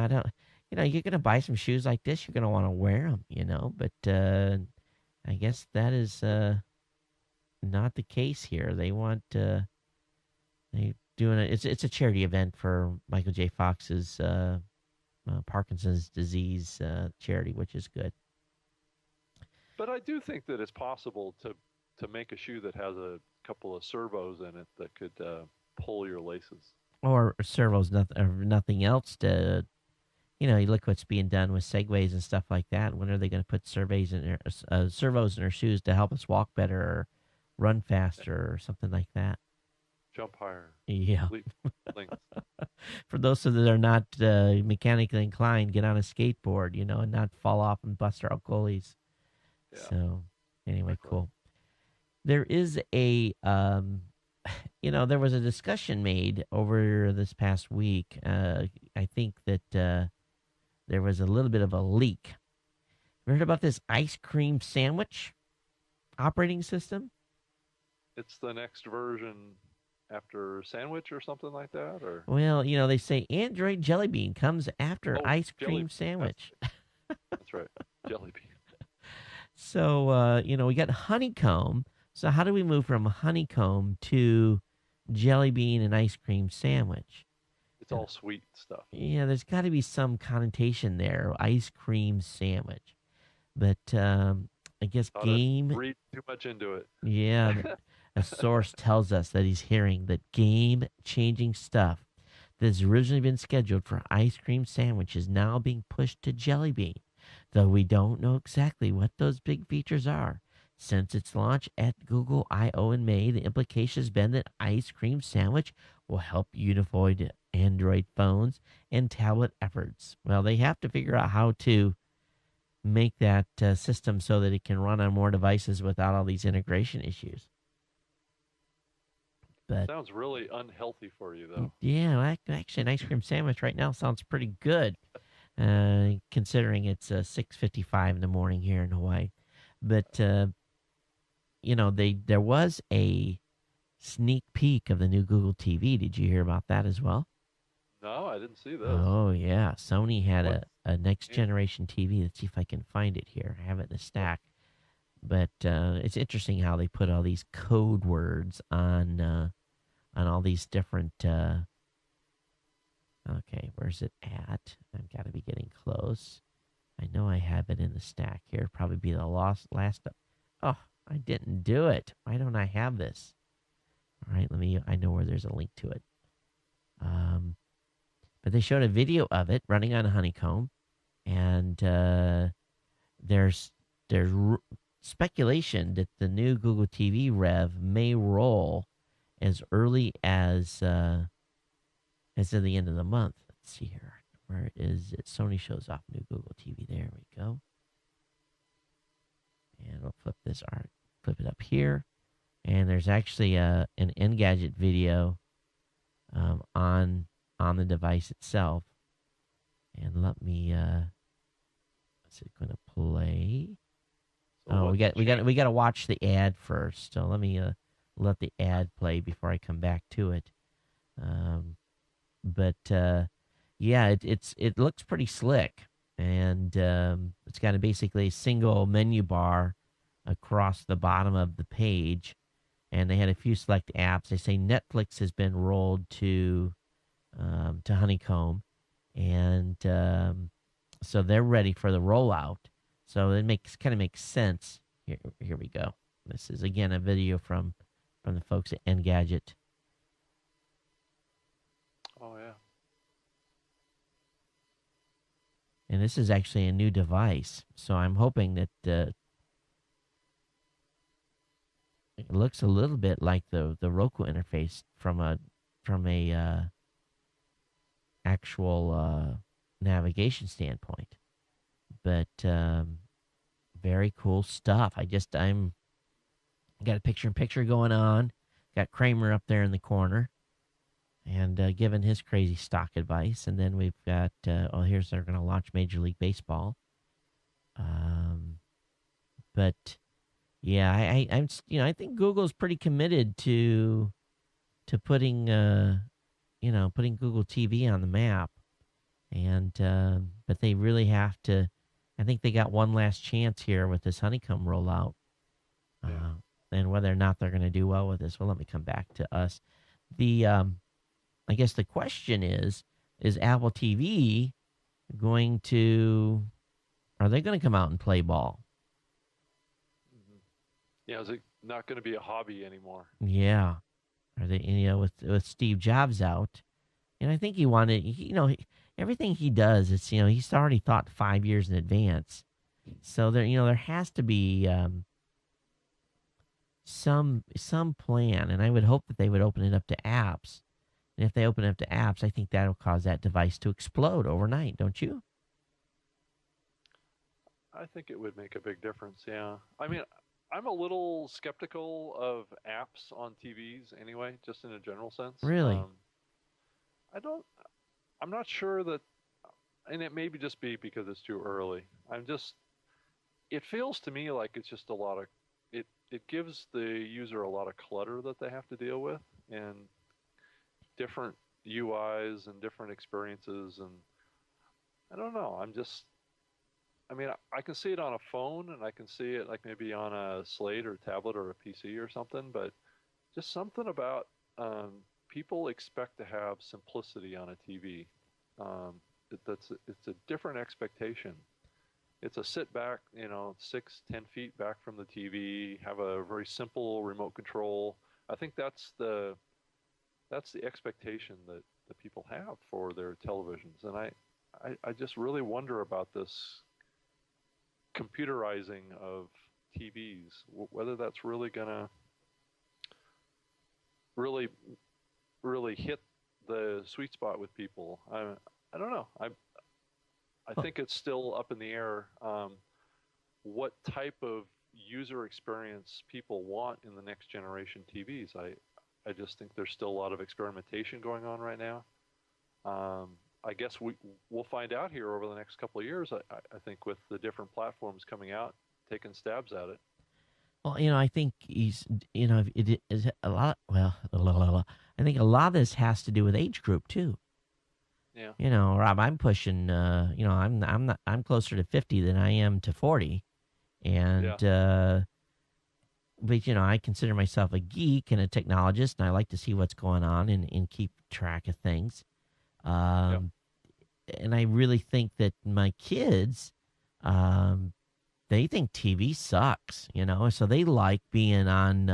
don't. You're gonna buy some shoes like this. You're gonna want to wear them. But I guess that is not the case here. They want they doing it. It's a charity event for Michael J. Fox's Parkinson's disease charity, which is good. But I do think that it's possible to make a shoe that has a couple of servos in it that could pull your laces. Or servos, nothing else to you look what's being done with segways and stuff like that. When are they going to put servos in our shoes to help us walk better or run faster or something like that? Jump higher, Yeah. leap lengths. For those that are not mechanically inclined, get on a skateboard, and not fall off and bust our goalies. Yeah, So, anyway, exactly. cool. There is there was a discussion made over this past week. I think that there was a little bit of a leak. You heard about this ice cream sandwich operating system? It's the next version after sandwich or something like that, or Well, they say Android Jelly Bean comes after oh, ice jelly. cream That's sandwich. that's right, jelly bean. So, we got honeycomb. So, how do we move from honeycomb to jelly bean and ice cream sandwich? It's all sweet stuff. Yeah, there's got to be some connotation there. Ice cream sandwich. But I guess Thought I'd game, read too much into it. yeah, a source tells us that he's hearing that game changing stuff that has originally been scheduled for ice cream sandwich is now being pushed to jelly bean, though we don't know exactly what those big features are. Since its launch at Google I/O in May, the implication has been that ice cream sandwich will help unify Android phones and tablet efforts. Well, they have to figure out how to make that system so that it can run on more devices without all these integration issues. But Sounds really unhealthy for you, though. yeah, actually, an ice cream sandwich right now sounds pretty good, considering it's 6:55 in the morning here in Hawaii. But there was a sneak peek of the new Google TV. Did you hear about that as well? No, I didn't see this. Oh yeah, Sony had What? a next Yeah, generation TV. Let's see if I can find it here. I have it in the what? stack. But it's interesting how they put all these code words on all these different. Okay, where's it at? I've got to be getting close. I know I have it in the stack here. Probably be the last. Oh, I didn't do it. Why don't I have this? All right, let me. I know where there's a link to it. But they showed a video of it running on Honeycomb, and there's speculation that the new Google TV Rev may roll as early as of the end of the month. Let's see here. Where is it? Sony shows off new Google TV. There we go. And we'll flip it up here. And there's actually an Engadget video on the device itself. And let me is it going to play? So Oh, what's we changed? got to watch the ad first. So let me let the ad play before I come back to it. But yeah, it looks pretty slick, and it's got basically a single menu bar across the bottom of the page, and they had a few select apps. They say Netflix has been rolled to Honeycomb, and so they're ready for the rollout. So it kind of makes sense. Here we go. This is again a video from the folks at Engadget. Oh yeah. And this is actually a new device, so I'm hoping that it looks a little bit like the Roku interface from a actual navigation standpoint. But very cool stuff. I'm got a picture-in-picture going on. Got Kramer up there in the corner, and giving his crazy stock advice. And then we've got here's they're going to launch Major League Baseball. But yeah, I think Google's pretty committed to putting putting Google TV on the map, and but they really have to. I think they got one last chance here with this Honeycomb rollout, Yeah. and whether or not they're going to do well with this. Well, let me come back to us. The I guess the question is Apple TV going to? Are they going to come out and play ball? Hmm. Yeah. Is it not going to be a hobby anymore? Yeah. Are they, with Steve Jobs out? And I think he wanted, everything he does, it's he's already thought 5 years in advance. So there has to be some plan, and I would hope that they would open it up to apps. And if they open it up to apps, I think that'll cause that device to explode overnight, don't you? I think it would make a big difference. Yeah. I mean, I'm a little skeptical of apps on TVs anyway, just in a general sense. Really? I don't. I'm not sure that, and it may be just be because it's too early. I'm just. It feels to me like it's just a lot of. It gives the user a lot of clutter that they have to deal with, and different UIs and different experiences, and I don't know. I'm just. I mean, I can see it on a phone, and I can see it like maybe on a slate or tablet or a PC or something, but just something about people expect to have simplicity on a TV. It's a different expectation. It's a sit back, 6, 10 feet back from the TV, have a very simple remote control. I think that's the expectation that the people have for their televisions, and I just really wonder about this computerizing of TVs, whether that's really gonna really really hit the sweet spot with people. I don't know. I Well, think it's still up in the air. What type of user experience people want in the next generation TVs? I just think there's still a lot of experimentation going on right now. I guess we'll find out here over the next couple of years. I think with the different platforms coming out, taking stabs at it. I think it is a lot. Well, I think a lot of this has to do with age group too. Yeah, Rob, I'm pushing. I'm closer to 50 than I am to 40, yeah, and but I consider myself a geek and a technologist, and I like to see what's going on and keep track of things. yeah, Um, and I really think that my kids, um, they think TV sucks, so they like being on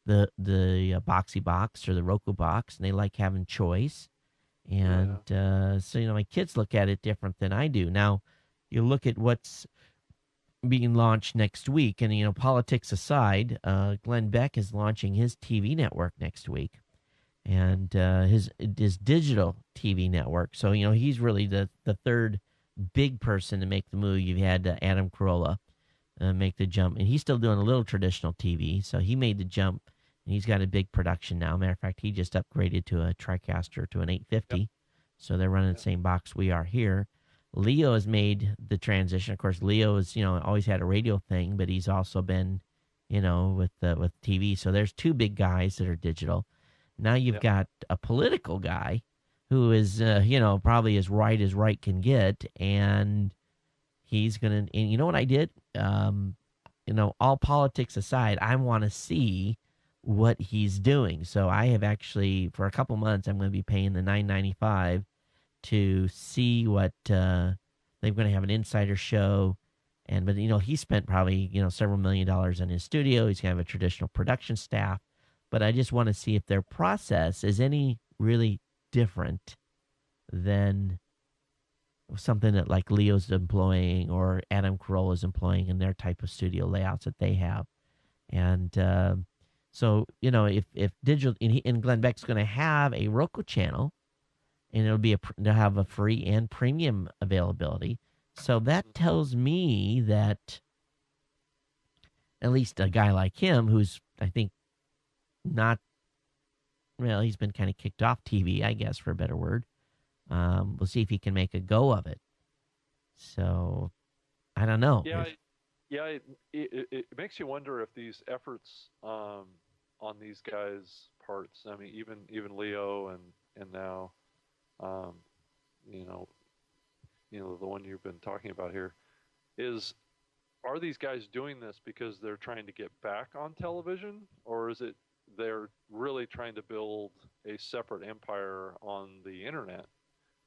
the Boxy Box or the Roku box, and they like having choice. And yeah, so my kids look at it different than I do. Now, you look at what's being launched next week, and politics aside, Glenn Beck is launching his TV network next week, and his digital TV network. So he's really the third big person to make the move. You've had Adam Carolla make the jump, and he's still doing a little traditional TV. So he made the jump, and he's got a big production now. Matter of fact, he just upgraded to a TriCaster to an yep, 850, so they're running the yep, same box we are here. Leo has made the transition. Of course, Leo has always had a radio thing, but he's also been with TV. So there's two big guys that are digital. Now you've yep. got a political guy who is probably as right can get, and he's gonna. And you know what I did? All politics aside, I want to see what he's doing. So I have actually, for a couple months, I'm going to be paying the $9.95 to see what they're going to have an insider show. But he spent probably several $1 million in his studio. He's going to have a traditional production staff, but I just want to see if their process is any really different than something that like Leo's employing or Adam Carolla is employing in their type of studio layouts that they have. And so if digital and Glenn Beck's going to have a Roku channel, and they'll have a free and premium availability. So that tells me that at least a guy like him, who's I think not well, he's been kind of kicked off TV, I guess, for a better word. We'll see if he can make a go of it. So I don't know. Yeah, yeah. It makes you wonder if these efforts on these guys' parts. I mean, even Leo and now, um, you know, the one you've been talking about here is. Are these guys doing this because they're trying to get back on television, or is it they're really trying to build a separate empire on the internet,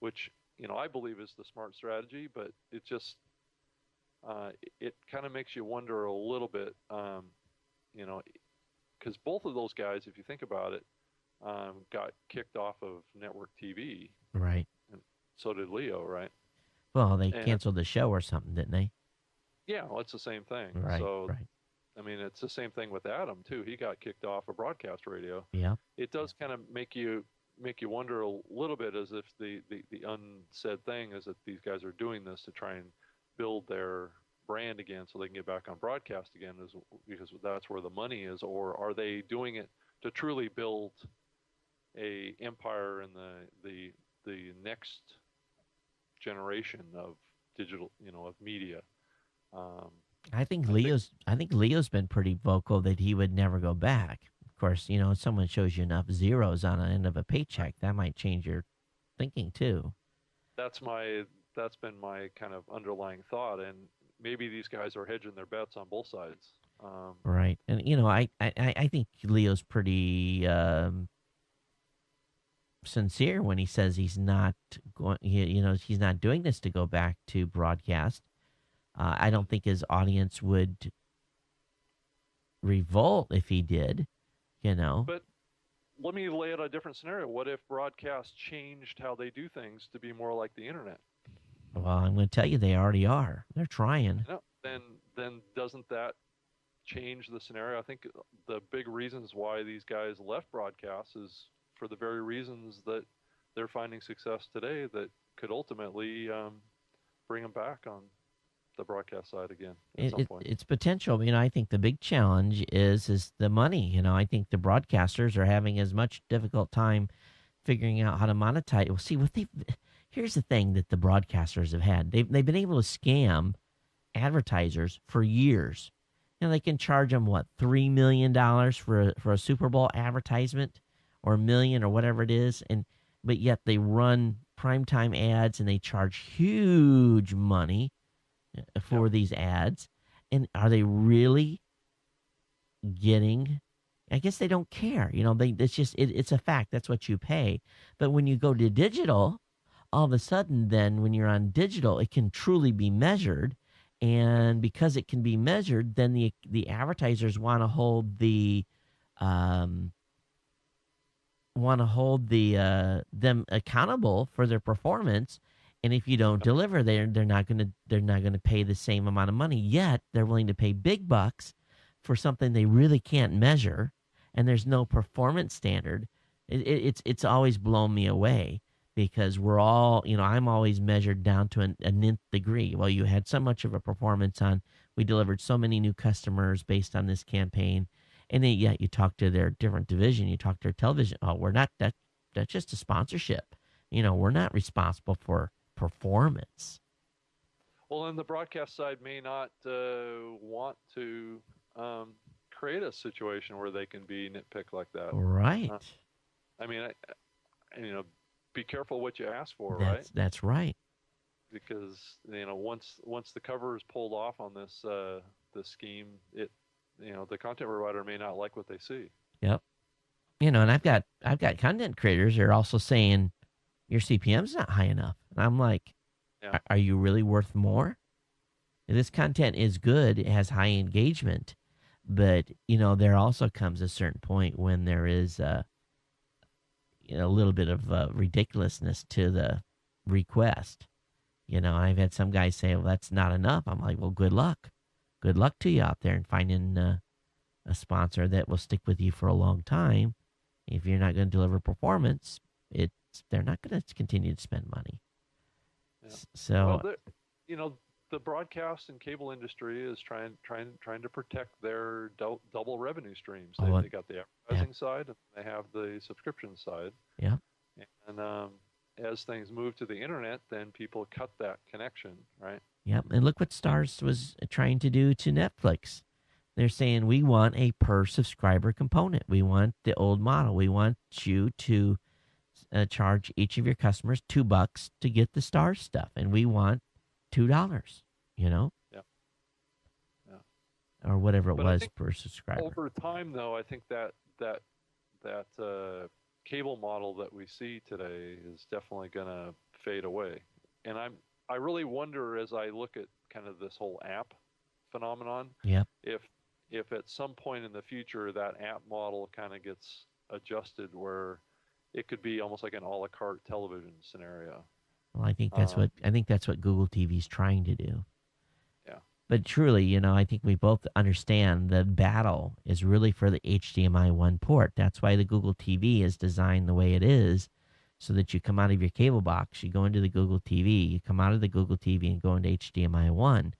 which I believe is the smart strategy, but it just it kind of makes you wonder a little bit, you know, because both of those guys, if you think about it, got kicked off of network TV, Right. and so did Leo, right? Well, they And canceled the show or something, didn't they? yeah, well, it's the same thing. Right, So right. I mean, it's the same thing with Adam too. He got kicked off of broadcast radio. Yeah. It does kind of make you wonder a little bit, as if the unsaid thing is that these guys are doing this to try and build their brand again so they can get back on broadcast again, is because that's where the money is, or are they doing it to truly build a empire in the next generation of digital, of media? Um, I think I think Leo's been pretty vocal that he would never go back. Of course, if someone shows you enough zeros on the end of a paycheck, that might change your thinking too. that's my that's been my kind of underlying thought, and maybe these guys are hedging their bets on both sides. Right. And I think Leo's pretty sincere when he says he's not going he's not doing this to go back to broadcast. I don't think his audience would revolt if he did, you know. But let me lay out a different scenario. What if broadcast changed how they do things to be more like the internet? Well, I'm going to tell you, they already are. They're trying. No, then doesn't that change the scenario? I think the big reasons why these guys left broadcast is for the very reasons that they're finding success today that could ultimately bring them back on the broadcast side again at some point. It's potential. I think the big challenge is the money. I think the broadcasters are having as much difficult time figuring out how to monetize. Well, see what they. Here's the thing that the broadcasters have had. They've been able to scam advertisers for years. They can charge them what, $3 million for a Super Bowl advertisement, or a million, or whatever it is, but yet they run primetime ads and they charge huge money for Yep. these ads. And are they really getting? I guess they don't care. It's just it's a fact. That's what you pay. But when you go to digital, all of a sudden, then when you're on digital, it can truly be measured. And because it can be measured, then the advertisers um, want to hold them accountable for their performance. And if you don't deliver, they're not gonna pay the same amount of money. Yet they're willing to pay big bucks for something they really can't measure, and there's no performance standard. It's always blown me away, because we're all, I'm always measured down to a nth degree. Well, you had so much of a performance on, we delivered so many new customers based on this campaign. And then, yeah, you talk to their different division, you talk to their television. Oh, we're not that. That's just a sponsorship. We're not responsible for performance. Well, and the broadcast side may not want to create a situation where they can be nitpicked like that. Right. Uh, I mean, be careful what you ask for, right? That's right. Because once the cover is pulled off on this scheme, the content provider may not like what they see. Yep. And I've got content creators that are also saying your CPM's not high enough. And I'm like, Yeah. are you really worth more? This content is good, it has high engagement, but there also comes a certain point when there is a little bit of ridiculousness to the request. I've had some guys say, well, that's not enough. I'm like, well, good luck. Good luck to you out there in finding a sponsor that will stick with you for a long time. If you're not going to deliver performance, they're not going to continue to spend money. Yeah. So, well, the broadcast and cable industry is trying to protect their double revenue streams. They got the advertising side, and they have the subscription side. Yeah. And as things move to the internet, then people cut that connection, right? Yep. And look what Stars was trying to do to Netflix. They're saying, we want a per subscriber component. We want the old model. We want you to charge each of your customers $2 to get the Stars stuff, and we want $2. Yeah. Or whatever it But was per subscriber. Over time, though, I think that cable model that we see today is definitely going to fade away. And I really wonder, as I look at kind of this whole app phenomenon, Yep. if at some point in the future that app model kind of gets adjusted where it could be almost like an a la carte television scenario. Well, Uh, I think that's what Google TV is trying to do. yeah. But truly, I think we both understand the battle is really for the HDMI 1 port. That's why the Google TV is designed the way it is, so that you come out of your cable box, you go into the Google TV, you come out of the Google TV and go into HDMI 1.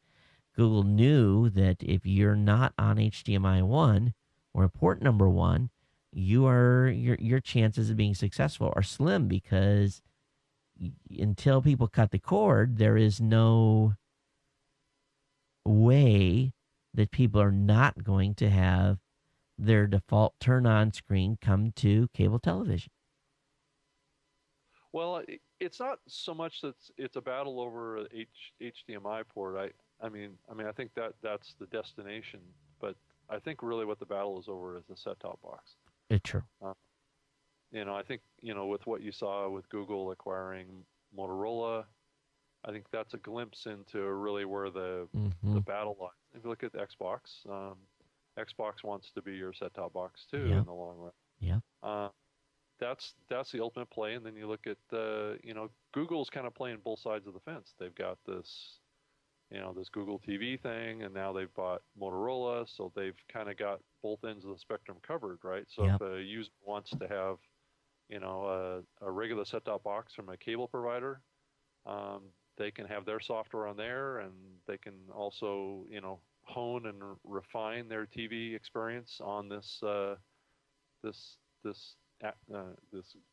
Google knew that if you're not on HDMI 1 or port number 1, your chances of being successful are slim, because until people cut the cord, there is no way that people are not going to have their default turn on screen come to cable television. Well, it's not so much that it's a battle over a HDMI port. I think that's the destination, but I think really what the battle is over is the set-top box. It's true. Uh, I think with what you saw with Google acquiring Motorola, I think that's a glimpse into really where the battle lies. If you look at the Xbox, Xbox wants to be your set-top box too Yeah. in the long run. Yeah. That's the ultimate play. And then you look at Google's kind of playing both sides of the fence. They've got this Google TV thing, and now they've bought Motorola, so they've kind of got both ends of the spectrum covered, right? So Yep. if a user wants to have a regular set-top box from a cable provider, they can have their software on there, and they can also hone and refine their TV experience on this this this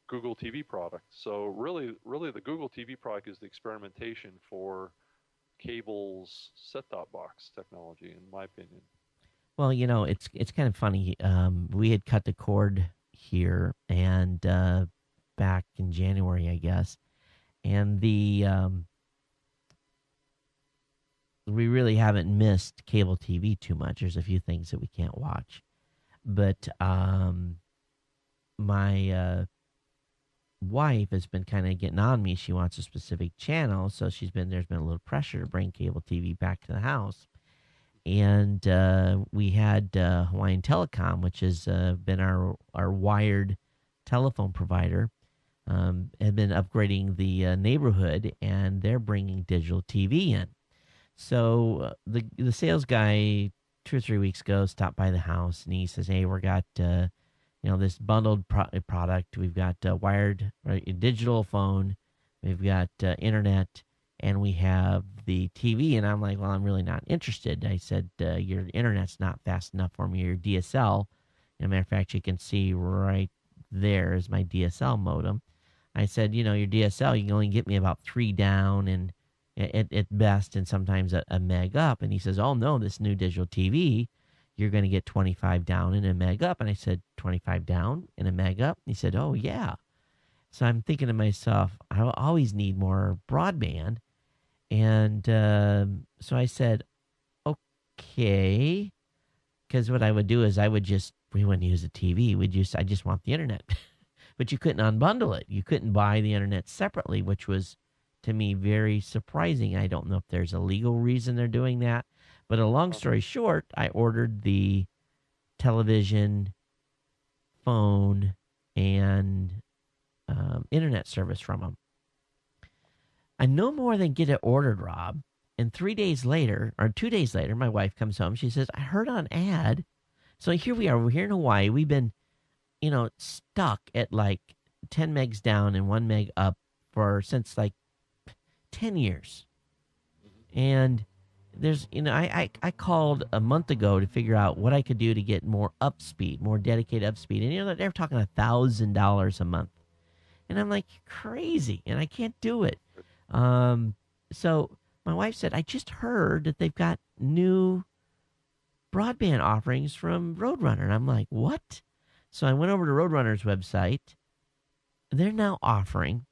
Google TV product. So really, the Google TV product is the experimentation for cable's set-top box technology, in my opinion. Well, it's kind of funny. We had cut the cord here, and back in January, I guess, and we really haven't missed cable TV too much. There's a few things that we can't watch, but my wife has been kind of getting on me. She wants a specific channel, so there's been a little pressure to bring cable TV back to the house. And we had Hawaiian Telecom, which has been our wired telephone provider, had been upgrading the neighborhood, and they're bringing digital TV in. So the sales guy 2 or 3 weeks ago stopped by the house, and he says, "Hey, we got this bundled product. We've got wired, right, digital phone, we've got internet, and we have the TV." And I'm like, "Well, I'm really not interested." I said, "Your internet's not fast enough for me. Your DSL, as a matter of fact, you can see right there is my DSL modem." I said, "Your DSL, you can only get me about 3 down, and at best, and sometimes a meg up." And he says, "Oh no, this new digital TV, you're going to get 25 down and a meg up." And I said, 25 down and a meg up? And he said, "Oh yeah." So I'm thinking to myself, I always need more broadband. And so I said, okay, because what I would do is we wouldn't use the TV. I just want the internet. But you couldn't unbundle it. You couldn't buy the internet separately, which was, to me, very surprising. I don't know if there's a legal reason they're doing that. But a long story short, I ordered the television, phone, and internet service from them. I no more than get it ordered, Rob. And 3 days later, or 2 days later, my wife comes home. She says, "I heard on ad." So here we are. We're here in Hawaii. We've been, stuck at like 10 megs down and 1 meg up since like 10 years. And there's, I called a month ago to figure out what I could do to get more upspeed, more dedicated upspeed. And, they're talking $1,000 a month. And I'm like, crazy. And I can't do it. So my wife said, "I just heard that they've got new broadband offerings from Roadrunner." And I'm like, what? So I went over to Roadrunner's website. They're now offering,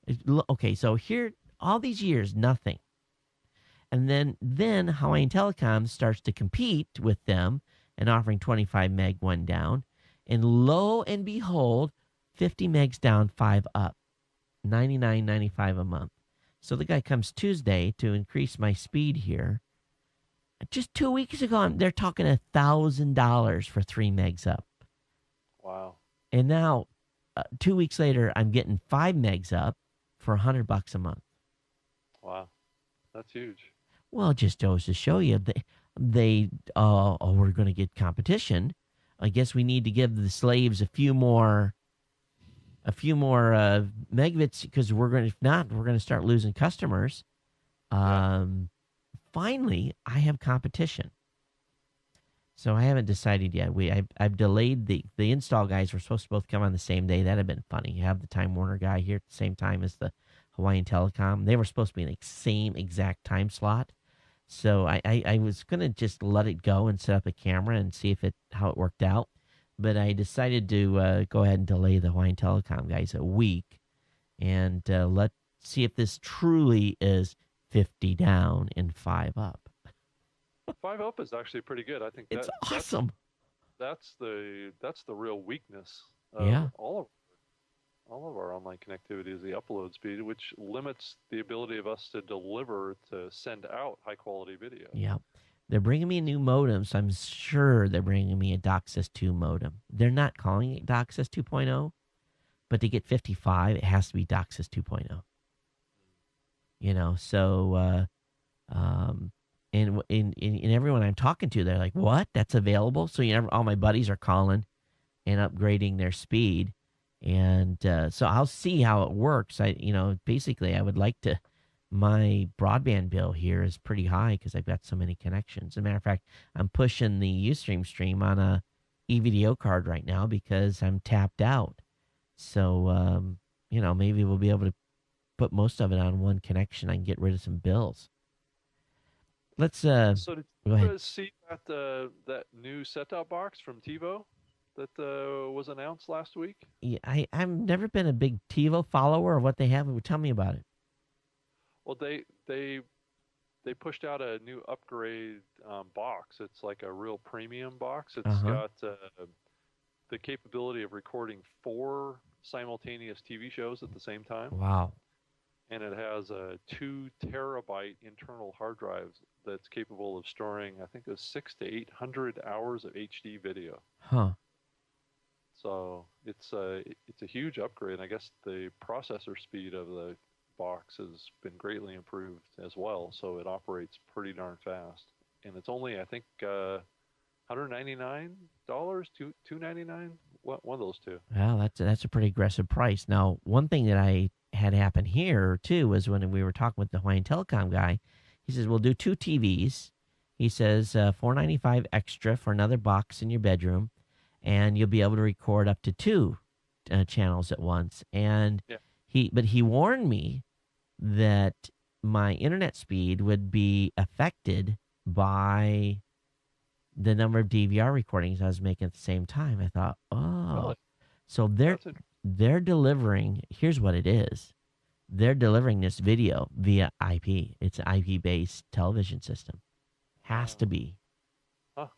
okay, so here, all these years, nothing. And then Hawaiian Telecom starts to compete with them and offering 25 meg 1 down. And lo and behold, 50 megs down, 5 up, $99.95 a month. So the guy comes Tuesday to increase my speed here. Just 2 weeks ago, they're talking $1,000 for 3 megs up. Wow. And now, 2 weeks later, I'm getting 5 megs up for $100 a month. That's huge. Well, it just goes to show you we're going to get competition. I guess we need to give the slaves a few more megabits because if not, we're going to start losing customers. Yeah. Finally, I have competition. So I haven't decided yet. I've delayed the install guys were supposed to both come on the same day. That'd have been funny. You have the Time Warner guy here at the same time as the Hawaiian Telecom. They were supposed to be in the same exact time slot. So I was gonna just let it go and set up a camera and see how it worked out. But I decided to go ahead and delay the Hawaiian Telecom guys a week and let's see if this truly is 50 down and 5 up. 5 up is actually pretty good. I think It's awesome. that's the real weakness of Yeah. all of our online connectivity is the upload speed, which limits the ability of us to deliver to send out high quality video. Yeah. They're bringing me a new modem, so I'm sure they're bringing me a DOCSIS 2 modem. They're not calling it DOCSIS 2.0, but to get 55, it has to be DOCSIS 2.0. So and everyone I'm talking to, they're like, "What? That's available?" So all my buddies are calling and upgrading their speed, and so I'll see how it works. Basically, I would like to. My broadband bill here is pretty high because I've got so many connections. As a matter of fact, I'm pushing the Ustream stream on a EVDO card right now because I'm tapped out. So maybe we'll be able to put most of it on one connection. I can get rid of some bills. Let's So did go ahead. you see that new set-top box from TiVo that was announced last week? Yeah, I've never been a big TiVo follower of what they have. Tell me about it. Well, they pushed out a new upgrade box. It's like a real premium box. It's got the capability of recording 4 simultaneous TV shows at the same time. Wow. And it has a 2 terabyte internal hard drive that's capable of storing, I think, 600 to 800 hours of HD video. Huh. So it's a huge upgrade. I guess the processor speed of the box has been greatly improved as well, so it operates pretty darn fast. And it's only, I think, $199, $299, one of those two. Well, that's a pretty aggressive price. Now, one thing that I had happen here too was when we were talking with the Hawaiian Telecom guy. He says we'll do 2 TVs. He says $495 extra for another box in your bedroom, and you'll be able to record up to 2 channels at once. And yeah. he warned me that my internet speed would be affected by the number of DVR recordings I was making at the same time. I thought, Really? So they're delivering. Here's what it is. They're delivering this video via IP. It's an IP-based television system. Has to be. Huh.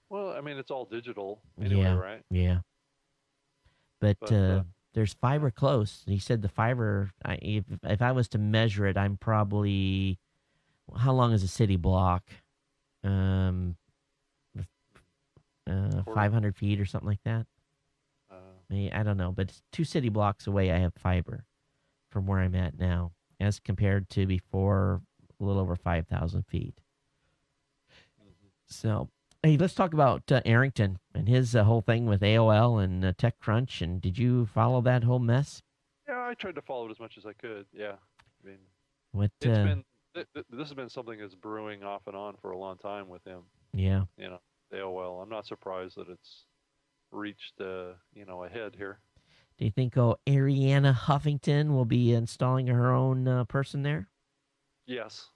Well, I mean, it's all digital anyway, Yeah, right? yeah. But there's fiber close. He said the fiber, if I was to measure it, I'm probably, how long is a city block? 500 feet or something like that. Maybe, I don't know, but it's 2 city blocks away. I have fiber from where I'm at now, as compared to before, a little over 5,000 feet. Mm-hmm. So, hey, let's talk about Arrington and his whole thing with AOL and TechCrunch. And did you follow that whole mess? Yeah, I tried to follow it as much as I could. Yeah, I mean, this has been something that's brewing off and on for a long time with him. Yeah. AOL. I'm not surprised that it's reached a head here. Do you think Arianna Huffington will be installing her own person there? Yes.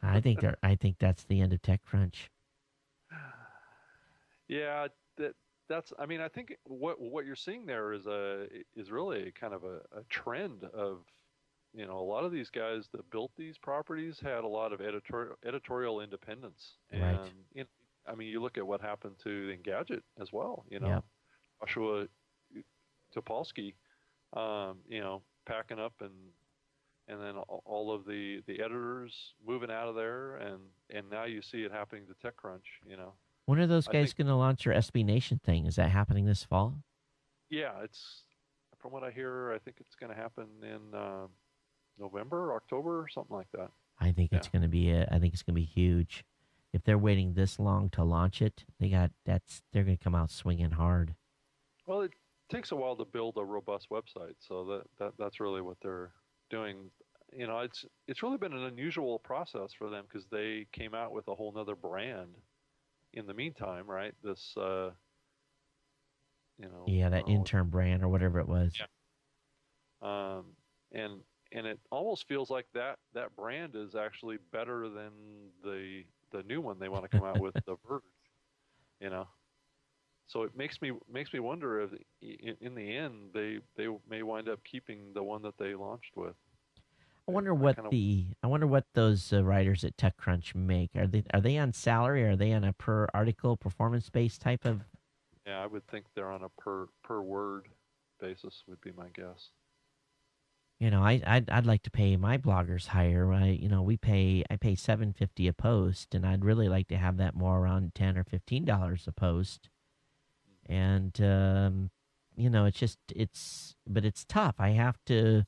I think that's the end of TechCrunch. Yeah, that's. I mean, I think what you're seeing there is really kind of a trend of, a lot of these guys that built these properties had a lot of editorial independence, and right. I mean, you look at what happened to Engadget as well. Yep. Joshua Topolsky, packing up and then all of the editors moving out of there, and now you see it happening to TechCrunch. When are those guys going to launch their SB Nation thing? Is that happening this fall? Yeah, it's, from what I hear, I think it's going to happen in November, October, something like that. I think Yeah. it's going to be I think it's going to be huge. If they're waiting this long to launch it, they're going to come out swinging hard. Well, it takes a while to build a robust website, so that's really what they're doing. It's really been an unusual process for them because they came out with a whole nother brand in the meantime, right? This, you know, Yeah, that oh, intern brand or whatever it was. yeah, um, and and it almost feels like that brand is actually better than the new one they want to come out with, the Verge. You know, so it makes me wonder if in the end they may wind up keeping the one that they launched with. I kind of I wonder what those writers at TechCrunch make. Are they on salary? Or are they on a per article performance based type of? yeah, I would think they're on a per word basis would be my guess. I'd like to pay my bloggers higher. I pay $7.50 a post, and I'd really like to have that more around $10 or $15 a post. And but it's tough. I have to,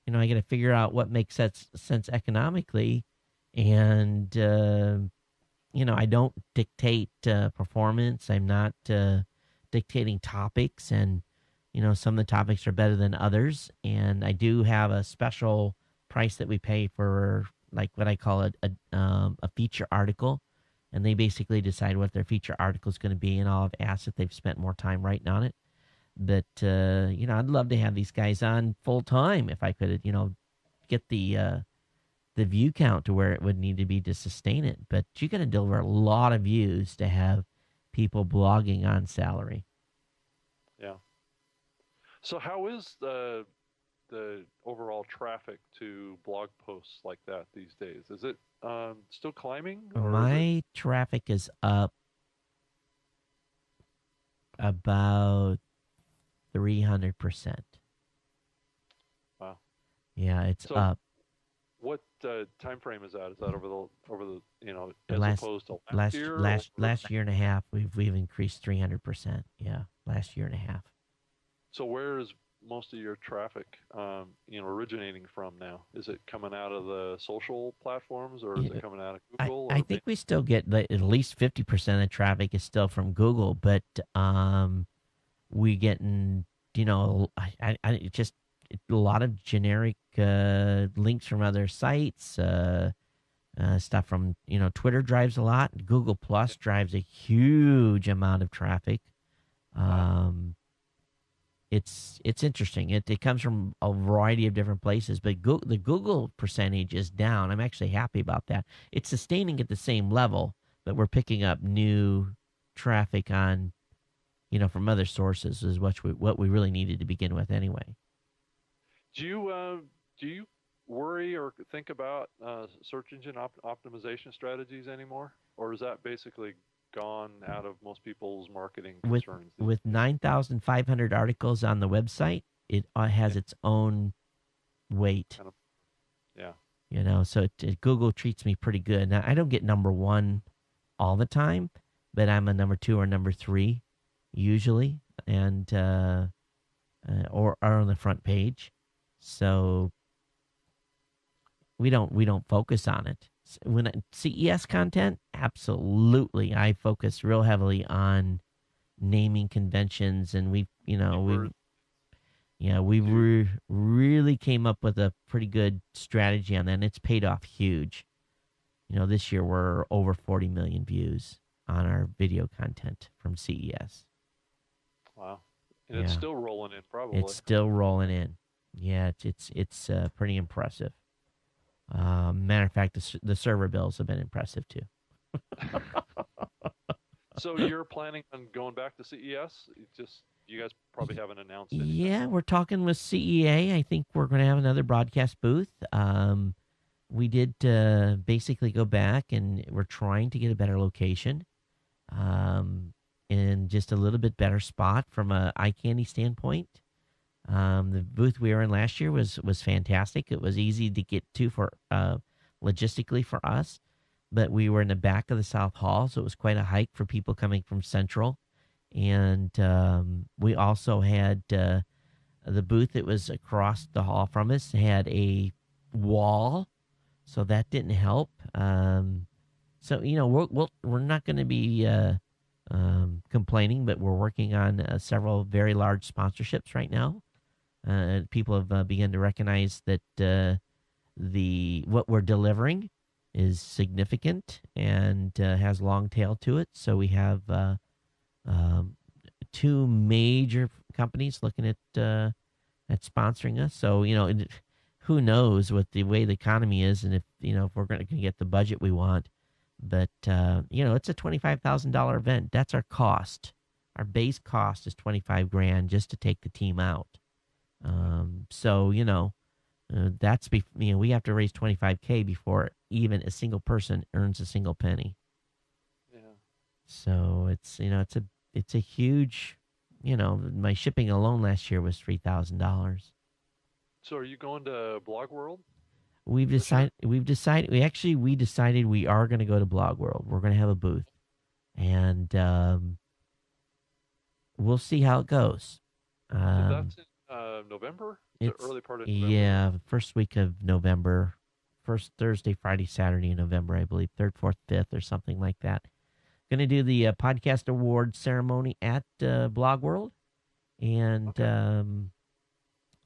I got to figure out what makes sense economically, and I don't dictate performance. I'm not dictating topics, and some of the topics are better than others. And I do have a special price that we pay for, like, what I call a feature article, and they basically decide what their feature article is going to be. And I'll have asked if they've spent more time writing on it. But I'd love to have these guys on full time if I could, get the view count to where it would need to be to sustain it. But you got to deliver a lot of views to have people blogging on salary. Yeah. So how is the overall traffic to blog posts like that these days? Is it still climbing, or is it? My traffic is up about 300%. Wow. Yeah, it's So up. what time frame is that? Is that over the as Last opposed to last last year, or? last last year and a half, we've increased 300%. Yeah, last year and a half. So where is most of your traffic, originating from now? Is it coming out of the social platforms, or is Yeah, it coming out of I Google I or think Bing? we still get at least 50% of traffic is still from Google, but we getting just a lot of generic links from other sites. Stuff from Twitter drives a lot. Google Yeah. Plus drives a huge amount of traffic. Wow. Um, it's interesting. It comes from a variety of different places, but the Google percentage is down. I'm actually happy about that. It's sustaining at the same level, but we're picking up new traffic on from other sources is what we really needed to begin with anyway. Do you worry or think about search engine optimization strategies anymore, or is that basically gone out of most people's marketing With concerns these with days? 9,500 articles on the website, it Yeah, has its own weight. kind of. Yeah. So Google treats me pretty good. Now I don't get number one all the time, but I'm a number two or number three usually, and or on the front page. So we don't focus on it. When CES content, absolutely, I focus real heavily on naming conventions, and we you know we Keywords. yeah we Do really came up with a pretty good strategy on that, and it's paid off huge. This year we're over 40 million views on our video content from CES. Wow. And it's Yeah, still rolling in, it's probably. still rolling in. Yeah, it's pretty impressive. Matter of fact, the server bills have been impressive too. So you're planning on going back to CES? You guys probably haven't announced anything. Yeah, we're talking with CEA. I think we're going to have another broadcast booth. We did basically go back, and we're trying to get a better location, um, and just a little bit better spot from a eye candy standpoint. The booth we were in last year was fantastic. It was easy to get to for logistically for us, but we were in the back of the South Hall, so it was quite a hike for people coming from Central. And we also had the booth that was across the hall from us had a wall, so that didn't help. So we're not going to be complaining, but we're working on several very large sponsorships right now. People have begun to recognize that the what we're delivering is significant and has long tail to it. So we have um, two major companies looking at sponsoring us. So who knows what the way the economy is, and if we're going to get the budget we want. But it's a $25,000 event. That's our cost. Our base cost is $25,000 just to take the team out. So that's we have to raise $25,000 before even a single person earns a single penny. Yeah. So it's a huge. My shipping alone last year was $3,000. So are you going to Blog World? We decided we are going to go to Blog World. We're going to have a booth, and we'll see how it goes. So that's in November? The early part of November? Yeah, first week of November. First Thursday, Friday, Saturday in November, I believe. 3rd, 4th, 5th, or something like that. Going to do the podcast award ceremony at Blog World. And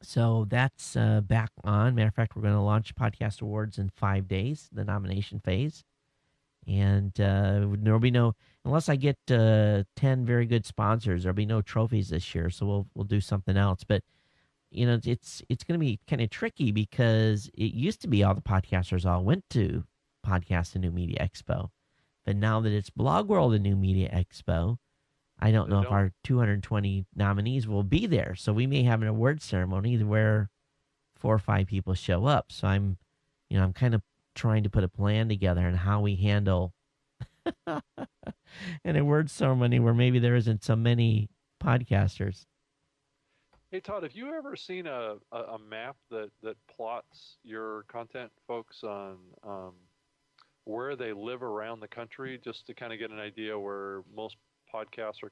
so that's back on. Matter of fact, we're going to launch Podcast Awards in 5 days, the nomination phase. And there'll be unless I get 10 very good sponsors, there'll be no trophies this year. So we'll do something else. But it's going to be kind of tricky because it used to be all the podcasters all went to Podcast and New Media Expo, but now that it's Blog World and New Media Expo, I don't know if our 220 nominees will be there. So we may have an award ceremony where 4 or 5 people show up. So I'm kind of trying to put a plan together on how we handle an award ceremony where maybe there isn't so many podcasters. Hey, Todd, have you ever seen a map that plots your content folks on where they live around the country, just to kind of get an idea where most podcasts are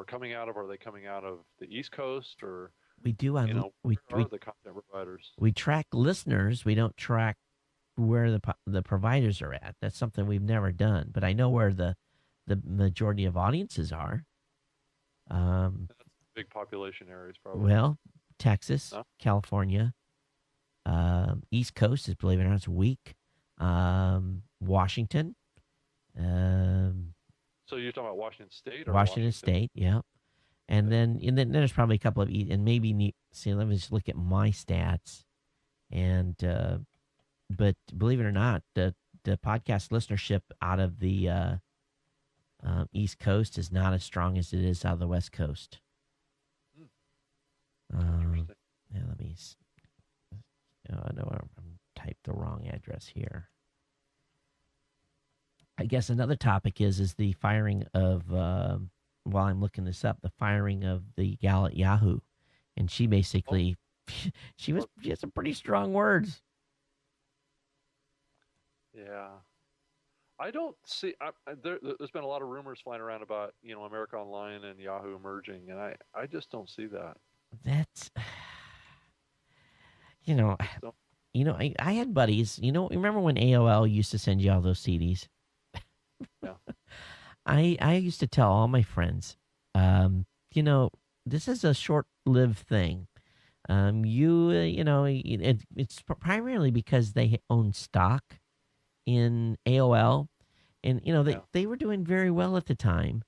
coming out of? Are they coming out of the East Coast, or we do on where are the content providers? We track listeners. We don't track where the providers are at. That's something we've never done. But I know where the majority of audiences are. Big population areas, probably. Well, Texas, California, East Coast is, believe it or not, it's weak. Washington. So you're talking about Washington State, or Washington State, yeah. And then there's probably a couple of, and maybe let me just look at my stats, and but believe it or not, the podcast listenership out of the East Coast is not as strong as it is out of the West Coast. Yeah, let me. I know I typed the wrong address here. I guess another topic is the firing of. While I'm looking this up, the firing of the gal at Yahoo, and she basically, she has some pretty strong words. Yeah, I don't see. There's been a lot of rumors flying around about America Online and Yahoo merging, and I just don't see that. That's, I had buddies. Remember when AOL used to send you all those CDs? Yeah. I used to tell all my friends, this is a short-lived thing. It's primarily because they own stock in AOL, and they were doing very well at the time,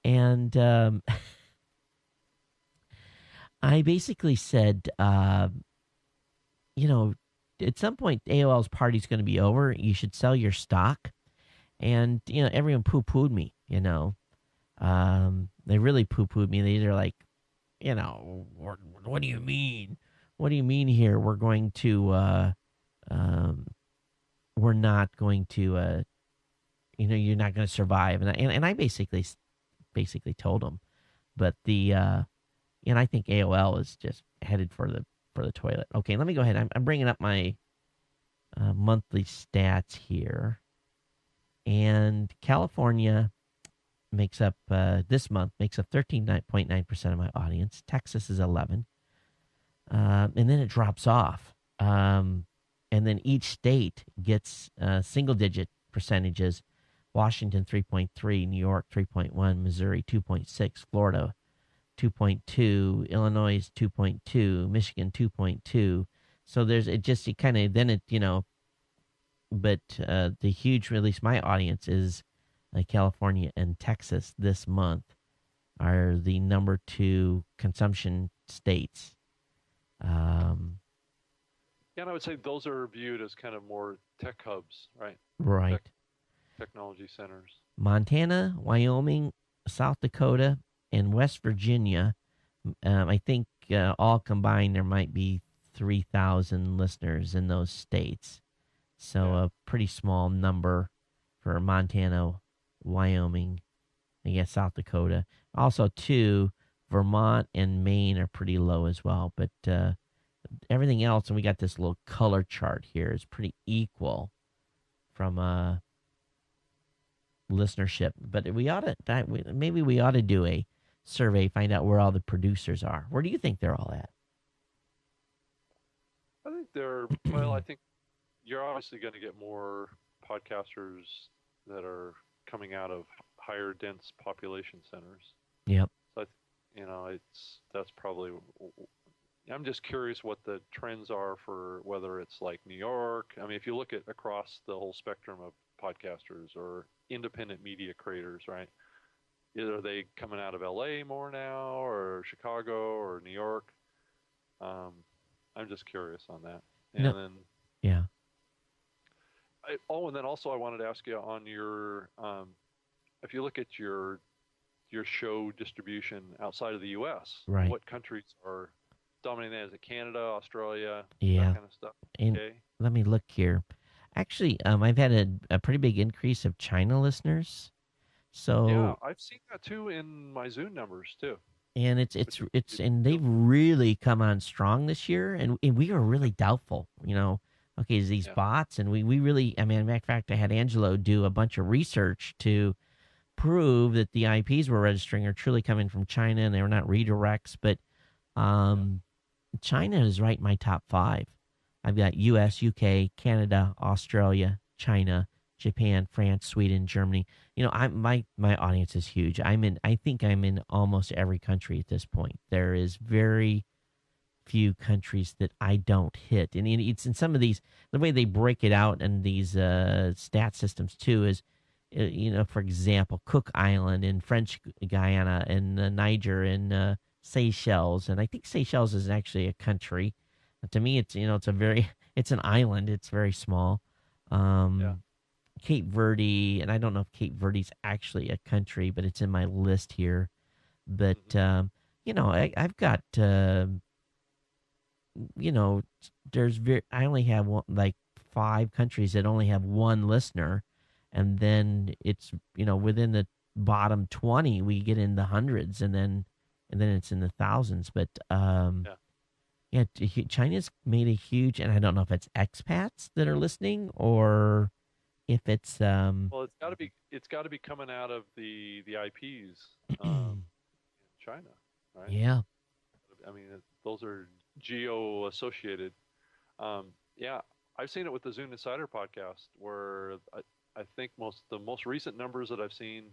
and I basically said, at some point AOL's party's going to be over. You should sell your stock. And, everyone poo-pooed me, They really poo-pooed me. They're like, what do you mean? What do you mean here? We're going to, we're not going to, you're not going to survive. And I basically told them. But and I think AOL is just headed for the toilet. Okay, let me go ahead. I'm bringing up my monthly stats here. And California this month makes up 13.9% of my audience. Texas is 11%. And then it drops off. and then each state gets single-digit percentages. Washington 3.3, New York 3.1, Missouri 2.6, Florida 2.2, Illinois 2.2, Michigan 2.2. So it kind of then but the huge, at least my audience is California and Texas this month are the number 2 consumption states. Yeah, and I would say those are viewed as kind of more tech hubs, right? Right. Technology centers. Montana, Wyoming, South Dakota, and West Virginia. I think all combined there might be 3,000 listeners in those states. So a pretty small number for Montana, Wyoming, I guess South Dakota. Also, too, Vermont and Maine are pretty low as well. But everything else, and we got this little color chart here, is pretty equal from listenership. But maybe we ought to do a survey, find out where all the producers are. Where do you think they're all at? I think I think you're obviously going to get more podcasters that are coming out of higher dense population centers. Yep. So that's probably. I'm just curious what the trends are for whether it's like New York. I mean, if you look at across the whole spectrum of podcasters or independent media creators, right? Are they coming out of LA more now, or Chicago, or New York? I'm just curious on that. And then yeah. And then also I wanted to ask you on your, if you look at your show distribution outside of the U.S., right. What countries are dominating? Is it Canada, Australia, that kind of stuff? Okay. Let me look here. Actually, I've had a pretty big increase of China listeners. So yeah, I've seen that too in my Zune numbers too. And and they've really come on strong this year, and we were really doubtful, okay, these bots, and we really, I mean, matter of fact, I had Angelo do a bunch of research to prove that the IPs we're registering are truly coming from China and they were not redirects, but China is right in my top 5. I've got US, UK, Canada, Australia, China, Japan, France, Sweden, Germany. My audience is huge. I think I'm in almost every country at this point. There is very few countries that I don't hit. And it's in some of these, the way they break it out in these stat systems too is, for example, Cook Island in French Guyana and Niger and Seychelles. And I think Seychelles is actually a country. To me, it's an island. It's very small. Cape Verde, and I don't know if Cape Verde's actually a country, but it's in my list here. But I've got I only have 5 countries that only have 1 listener, and then it's within the bottom 20 we get in the hundreds, and then it's in the thousands. But China's made a huge, and I don't know if it's expats that are listening or if it's well, it's got to be coming out of the IPs in China, right? Yeah. I mean, those are geo associated. I've seen it with the Zune Insider podcast, where I think the most recent numbers that I've seen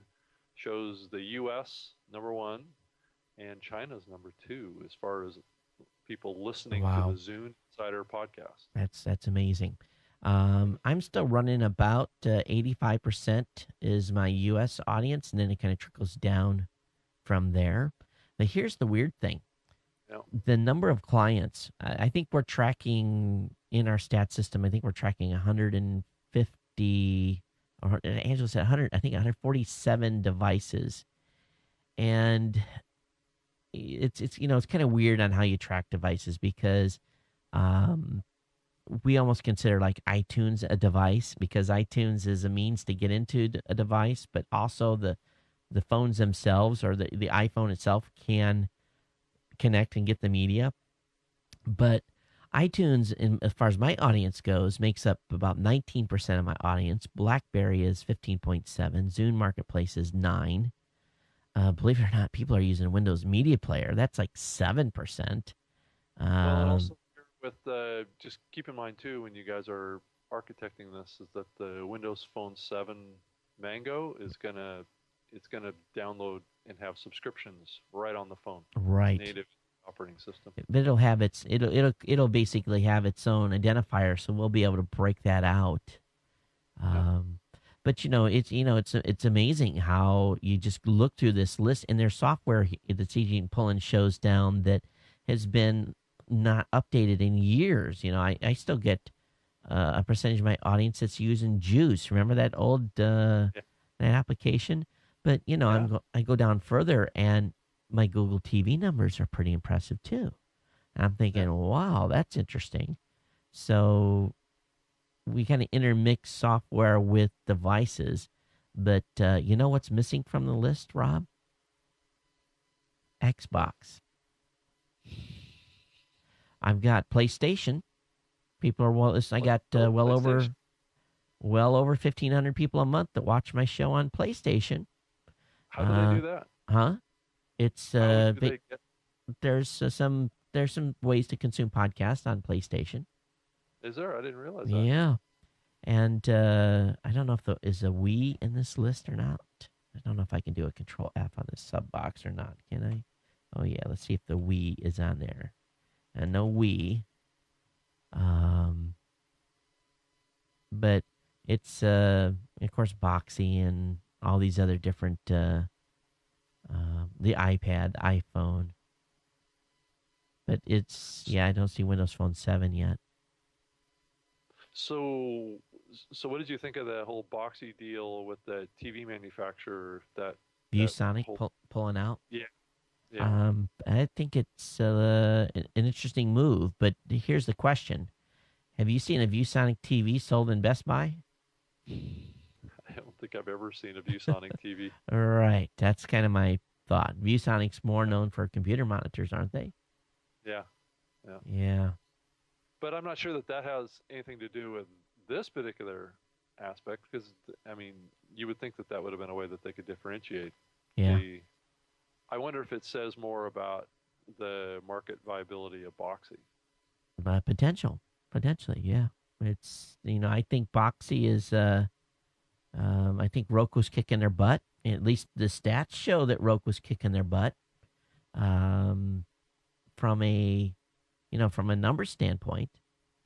shows the U.S. number 1 and China's number 2 as far as people listening to the Zune Insider podcast. That's amazing. I'm still running about 85% is my U.S. audience, and then it kind of trickles down from there. But here's the weird thing. The number of clients, I think we're tracking in our stat system, I think we're tracking 150, or Angela said 100, I think 147 devices. And it's kind of weird on how you track devices because we almost consider like iTunes a device because iTunes is a means to get into a device, but also the phones themselves or the iPhone itself can connect and get the media. But iTunes, as far as my audience goes, makes up about 19% of my audience. BlackBerry is 15.7. Zune Marketplace is 9. Believe it or not, people are using Windows Media Player. That's like 7%. Also just keep in mind too when you guys are architecting this is that the Windows Phone 7 Mango is gonna download and have subscriptions right on the phone. It's Right. native operating system. But it'll have it'll basically have its own identifier, so we'll be able to break that out. Yeah. But it's amazing how you just look through this list, and there's software that's Eugene Pullen shows down that has been not updated in years. I still get a percentage of my audience that's using Juice. Remember that old that application? But I go down further, and my Google TV numbers are pretty impressive too. And I'm thinking, wow, that's interesting. So we kind of intermix software with devices. But you know what's missing from the list, Rob? Xbox. I've got PlayStation. People are I got well over 1,500 people a month that watch my show on PlayStation. How do they do that? Huh? It's How do they get? there's some ways to consume podcasts on PlayStation. Is there? I didn't realize that. Yeah, and I don't know if is a Wii in this list or not. I don't know if I can do a Control F on this sub box or not. Can I? Oh yeah, let's see if the Wii is on there. And no Wii. But it's of course Boxy and all these other different the iPad, iPhone. But I don't see Windows Phone 7 yet. So what did you think of that whole Boxy deal with the TV manufacturer that ViewSonic pulling out? Yeah. I think it's an interesting move, but here's the question. Have you seen a ViewSonic TV sold in Best Buy? I don't think I've ever seen a ViewSonic TV. Right. That's kind of my thought. ViewSonic's more known for computer monitors, aren't they? Yeah. Yeah. But I'm not sure that has anything to do with this particular aspect because, I mean, you would think that would have been a way that they could differentiate. Yeah. I wonder if it says more about the market viability of Boxy. Potentially, yeah. It's I think Boxy is. I think Roku's kicking their butt. At least the stats show that Roku's kicking their butt. From a number standpoint,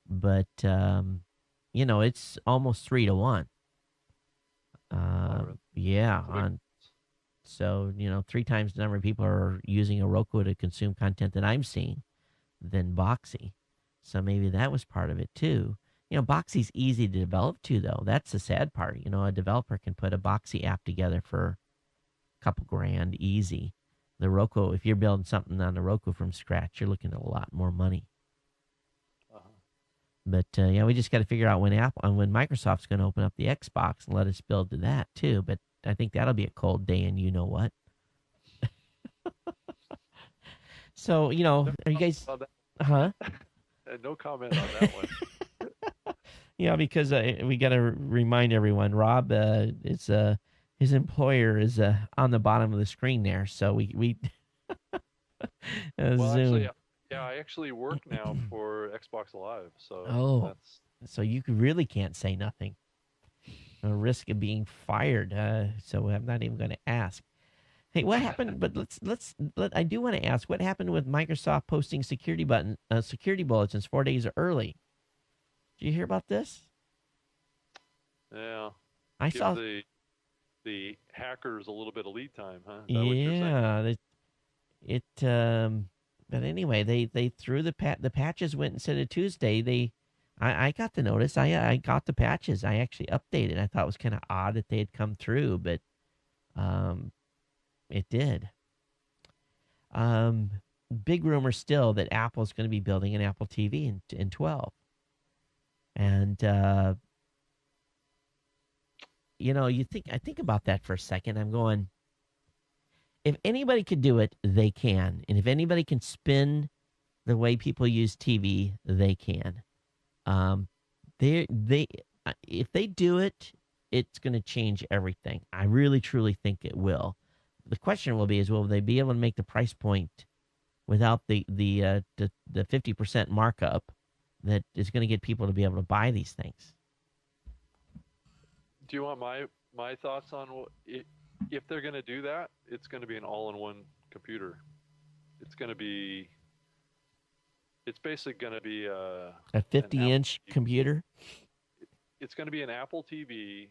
but it's almost 3-1. Yeah. So, 3 times the number of people are using a Roku to consume content that I'm seeing than Boxy. So maybe that was part of it too. Boxy's easy to develop too, though. That's the sad part. A developer can put a Boxy app together for a couple grand easy. The Roku, if you're building something on the Roku from scratch, you're looking at a lot more money. But we just got to figure out when Microsoft's going to open up the Xbox and let us build to that too. But I think that'll be a cold day, and you know what? So are you guys? Huh? No comment on that one. Yeah, because we got to remind everyone, Rob, his employer is on the bottom of the screen there, so we well, Zoom. I actually work now for Xbox Live, so so you really can't say nothing. A risk of being fired, so I'm not even going to ask. Hey, what happened? But I do want to ask, what happened with Microsoft posting security bulletins 4 days early? Did you hear about this? Yeah, I saw the hackers a little bit of lead time, huh? Yeah, but anyway, they threw the patches went instead of Tuesday. I got the notice. I got the patches. I actually updated. I thought it was kind of odd that they had come through, but it did. Big rumor still that Apple's going to be building an Apple TV in 12. And I think about that for a second. I'm going, if anybody could do it, they can. And if anybody can spin the way people use TV, they can. If they do it, it's going to change everything. I really, truly think it will. The question will be will they be able to make the price point without the 50% markup that is going to get people to be able to buy these things. Do you want my thoughts on if they're going to do that? It's going to be an all-in-one computer. It's going to be it's basically going to be A an Apple 50-inch TV. computer? It's going to be an Apple TV,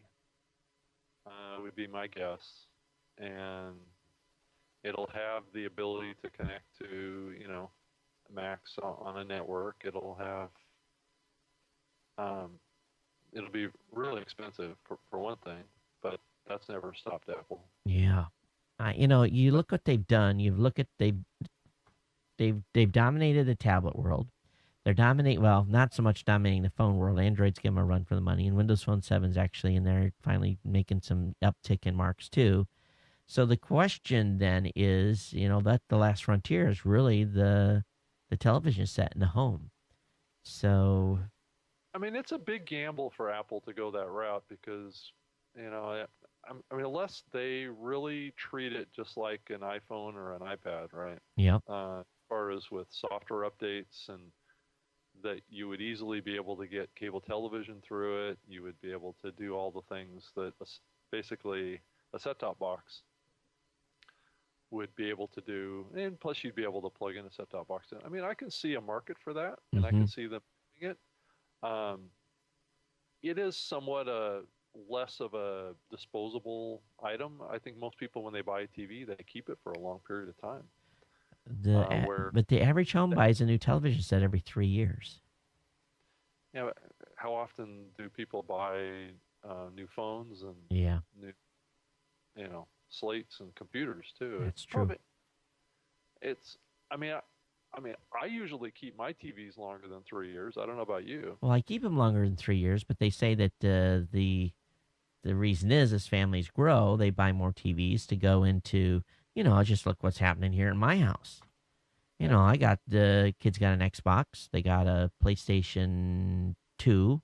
would be my guess, and it'll have the ability to connect to Macs on a network. Um, it'll be really expensive for one thing, but that's never stopped Apple. Yeah. You But look what they've done. You look at they've dominated the tablet world. They're dominating, well, not so much dominating the phone world. Android's give them a run for the money, and Windows Phone 7's actually in there, finally making some uptick in marks too. So the question then is, that the last frontier is really the television set in the home. So I mean, it's a big gamble for Apple to go that route because, unless they really treat it just like an iPhone or an iPad, right? yep, As far as with software updates and that you would easily be able to get cable television through it. You would be able to do all the things that basically a set-top box would be able to do, and plus you'd be able to plug in a set-top box in. I mean, I can see a market for that, and I mm-hmm. can see them doing it. It is somewhat a less of a disposable item. I think most people, when they buy a TV, they keep it for a long period of time. Where But the average home buys a new television set every 3 years. how often do people buy new phones and Yeah, new, slates and computers too? that's true. It's. I usually keep my TVs longer than 3 years. I don't know about you. Well, I keep them longer than 3 years, but they say that the reason is as families grow, they buy more TVs to go into. Just look what's happening here in my house. I got the kids got an Xbox, they got a PlayStation 2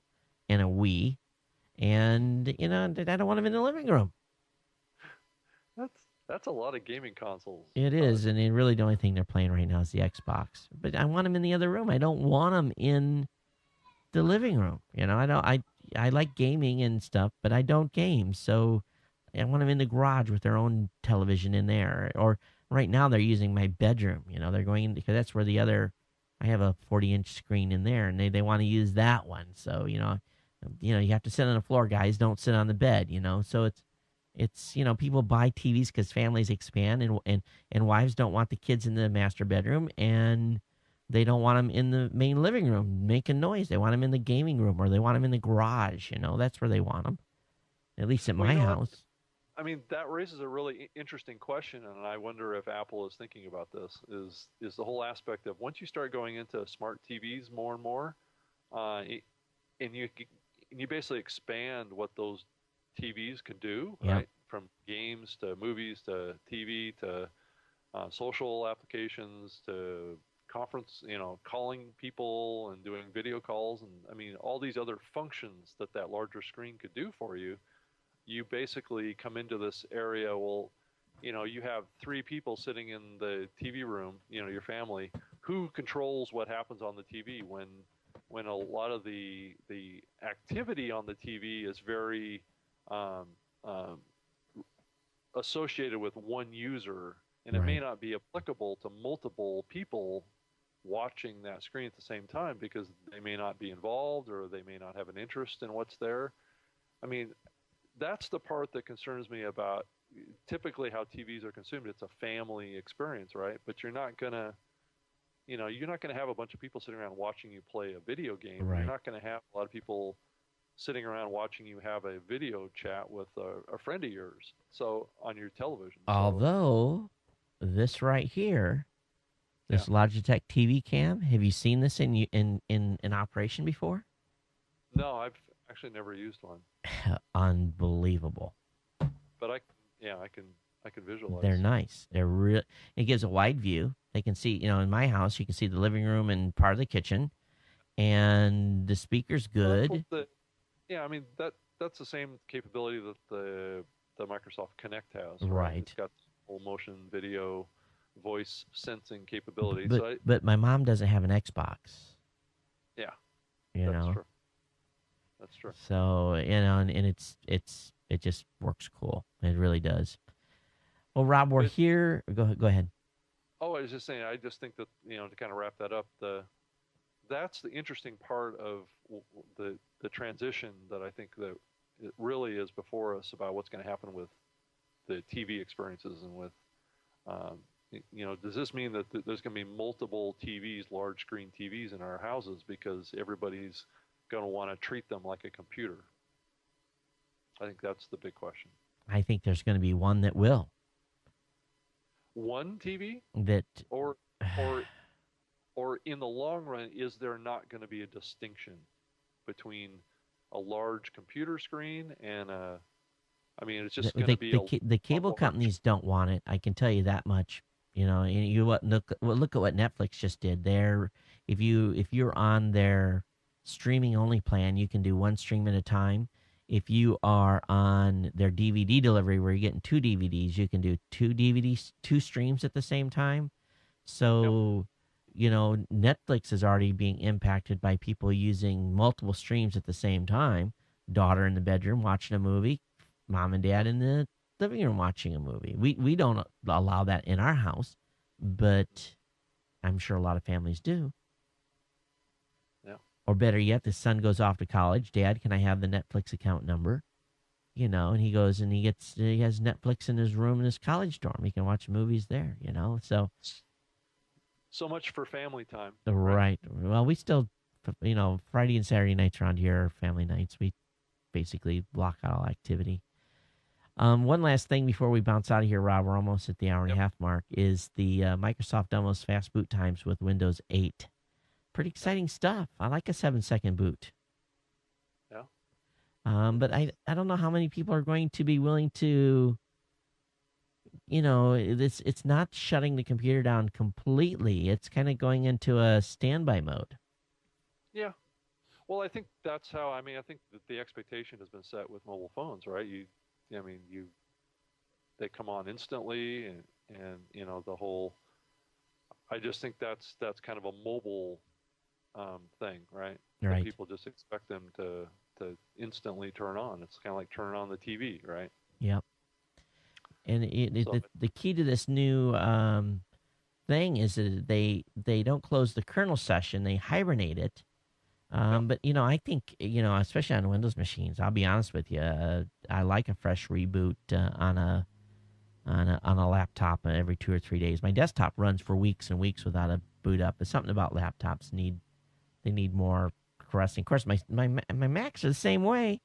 and a Wii, and I don't want them in the living room. That's a lot of gaming consoles. It is, and really the only thing they're playing right now is the Xbox. But I want them in the other room. I don't want them in the living room. I don't. I like gaming and stuff, but I don't game. So I want them in the garage with their own television in there. Or right now they're using my bedroom. They're going in because that's where I have a 40-inch screen in there, and they want to use that one. So you have to sit on the floor, guys. Don't sit on the bed. So it's people buy TVs because families expand, and wives don't want the kids in the master bedroom, and they don't want them in the main living room making noise. They want them in the gaming room, or they want them in the garage. That's where they want them. At least at my house. I mean, that raises a really interesting question, and I wonder if Apple is thinking about this. Is the whole aspect of once you start going into smart TVs more and more, and you basically expand what those TVs can do, yeah. right? From games to movies to TV to social applications to conference, calling people and doing video calls, and I mean all these other functions that larger screen could do for you. You basically come into this area. Well, you have three people sitting in the TV room. Your family. Who controls what happens on the TV when a lot of the activity on the TV is very associated with one user, and it may not be applicable to multiple people watching that screen at the same time because they may not be involved or they may not have an interest in what's there. I mean, that's the part that concerns me about typically how TVs are consumed. It's a family experience, right? But you're not gonna have a bunch of people sitting around watching you play a video game. Right. You're not going to have a lot of people sitting around watching you have a video chat with a friend of yours. So on your television. Although this right here, this Logitech TV Cam, have you seen this in operation before? No, I've actually never used one. Unbelievable. But I can visualize. They're nice. They're real. It gives a wide view. They can see, in my house, you can see the living room and part of the kitchen, and the speaker's good. I mean that's the same capability that the Microsoft Kinect has. Right. It's got full motion video, voice sensing capability. But my mom doesn't have an Xbox. Yeah. you That's know. true. That's true. So, and it just works cool. It really does. Well, Rob, we're It, here. Go ahead. oh, I was just saying, I just think that, to kind of wrap that up, that's the interesting part of the transition that I think that it really is before us about what's going to happen with the TV experiences and with, um, does this mean that there's going to be multiple TVs, large screen TVs in our houses because everybody's going to want to treat them like a computer? I think that's the big question. I think there's going to be one that will. One TV, That or or or in the long run, is there not going to be a distinction between a large computer screen and I mean, it's just going to be the a cable large. companies don't want it. I can tell you that much. And look at what Netflix just did. If you're on their streaming only plan, you can do one stream at a time. If you are on their DVD delivery, where you're getting two DVDs, you can do two DVDs, two streams at the same time. Yep. So, Netflix is already being impacted by people using multiple streams at the same time. Daughter in the bedroom watching a movie, mom and dad Yep. in the living room watching a movie. We don't allow that in our house, but I'm sure a lot of families do. Yeah. Or better yet, the son goes off to college. Dad, can I have the Netflix account number? And he goes and he has Netflix in his room in his college dorm. He can watch movies there. So So much for family time, right? right. Well, we still, Friday and Saturday nights around here are family nights. We basically block out all activity. One last thing before we bounce out of here, Rob, we're almost at the hour and a Yep. half mark, is the Microsoft Demos fast boot times with Windows 8. Pretty Yep. exciting stuff. I like a 7-second boot. Yeah. But I don't know how many people are going to be willing to, it's not shutting the computer down completely. It's kind of going into a standby mode. Yeah. Well, I think that's how. I mean, I think that the expectation has been set with mobile phones, right? I mean, they come on instantly, and the whole. I just think that's kind of a mobile thing, right? That Right. people just expect them to instantly turn on. It's kind of like turning on the TV, right? Yep. And So the key to this new thing is that they don't close the kernel session; they hibernate it. yeah, But I think especially on Windows machines, I'll be honest with you, I like a fresh reboot on a laptop every 2 or 3 days. My desktop runs for weeks and weeks without a boot up. But something about laptops need more caressing. Of course, my Macs are the same way.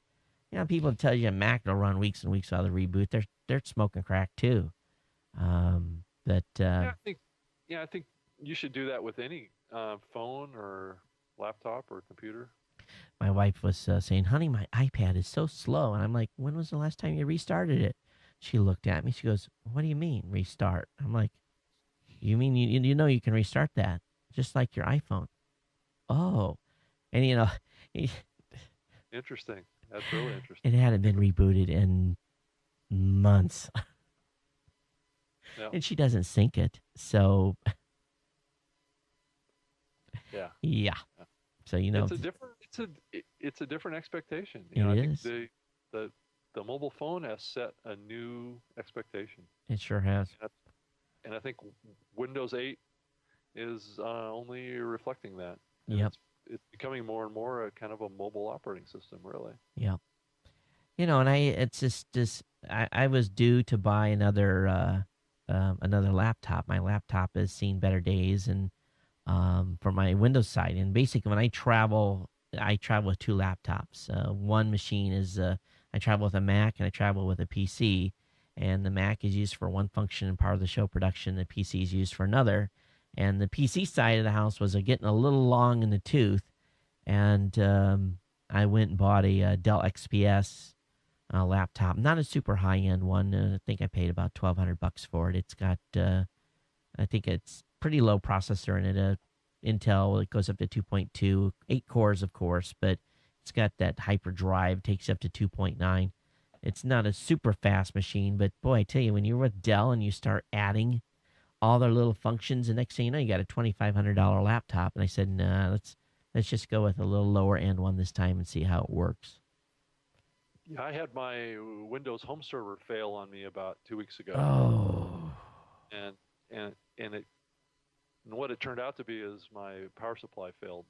People tell you a Mac will run weeks and weeks without a reboot. They're smoking crack too. But yeah, I think you should do that with any phone or laptop or computer. my wife was saying, "Honey, my iPad is so slow," and I'm like, "When was the last time you restarted it?" She looked at me. She goes, "What do you mean restart?" I'm like, "You mean you can restart that just like your iPhone?" Oh, and Interesting. That's really it interesting. hadn't been rebooted in months, Yeah, and she doesn't sync it. So yeah. yeah, Yeah. so It's a different expectation. it I think is. the the mobile phone has set a new expectation, It sure has. and I think Windows 8 is only reflecting that, and Yep. it's becoming more and more a kind of a mobile operating system, really. Yep. And it's just I was due to buy another laptop. My laptop has seen better days, and for my Windows side. And basically, when I travel with two laptops. One machine is I travel with a Mac and I travel with a PC. And the Mac is used for one function and part of the show production. The PC is used for another. And the PC side of the house was getting a little long in the tooth, and I went and bought a Dell XPS laptop, not a super high end one. I think I paid about $1,200 for it. It's got I think it's pretty low processor in it. Intel, it goes up to 2.2, 8 cores, of course, but it's got that hyperdrive, takes you up to 2.9. It's not a super fast machine, but boy, I tell you, when you're with Dell and you start adding all their little functions, and next thing you know, you got a $2,500 laptop. And I said, nah, let's just go with a little lower end one this time and see how it works. Yeah, I had my Windows Home Server fail on me about 2 weeks ago, Oh, and and it and what it turned out to be is my power supply failed.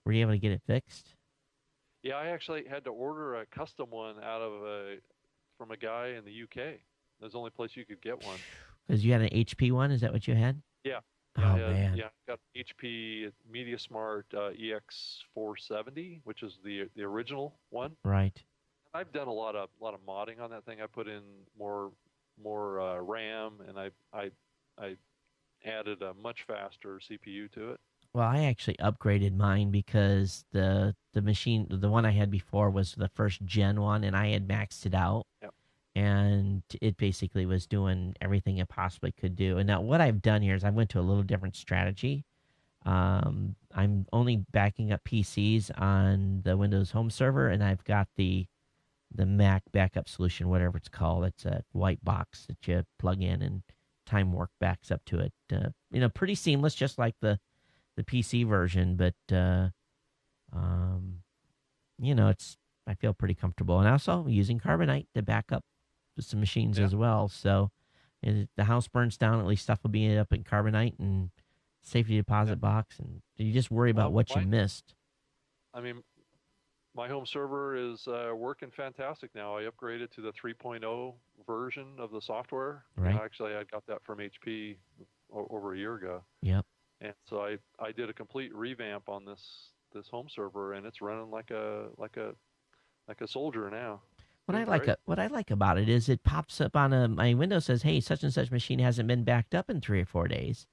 were you able to get it fixed? Yeah, I actually had to order a custom one from a guy in the UK. There's the only place you could get one. Because you had an HP one. Is that what you had? Yeah, yeah, Oh man, yeah. Got HP MediaSmart EX470, which is the original one. right. I've done a lot of modding on that thing. I put in more RAM, and I added a much faster CPU to it. Well, I actually upgraded mine because the machine, the one I had before, was the first gen one, and I had maxed it out, Yep. and it basically was doing everything it possibly could do. And now what I've done here is I went to a little different strategy. I'm only backing up PCs on the Windows Home Server, and I've got the Mac backup solution, whatever it's called. It's a white box that you plug in, and TimeWork backs up to it. Pretty seamless, just like the PC version, but um, it's I feel pretty comfortable, and also using Carbonite to back up some machines Yeah. as well. So if the house burns down, at least stuff will be up in Carbonite and safety Yeah. deposit box, and you just worry about Well, what you missed. I mean, my home server is working fantastic now. I upgraded to the 3.0 version of the software. Right? Actually, I got that from HP over a year ago, Yep. and so I did a complete revamp on this home server, and it's running like a soldier now. Doing great. What I like about it is it pops up on my window, says, "Hey, such and such machine hasn't been backed up in 3 or 4 days."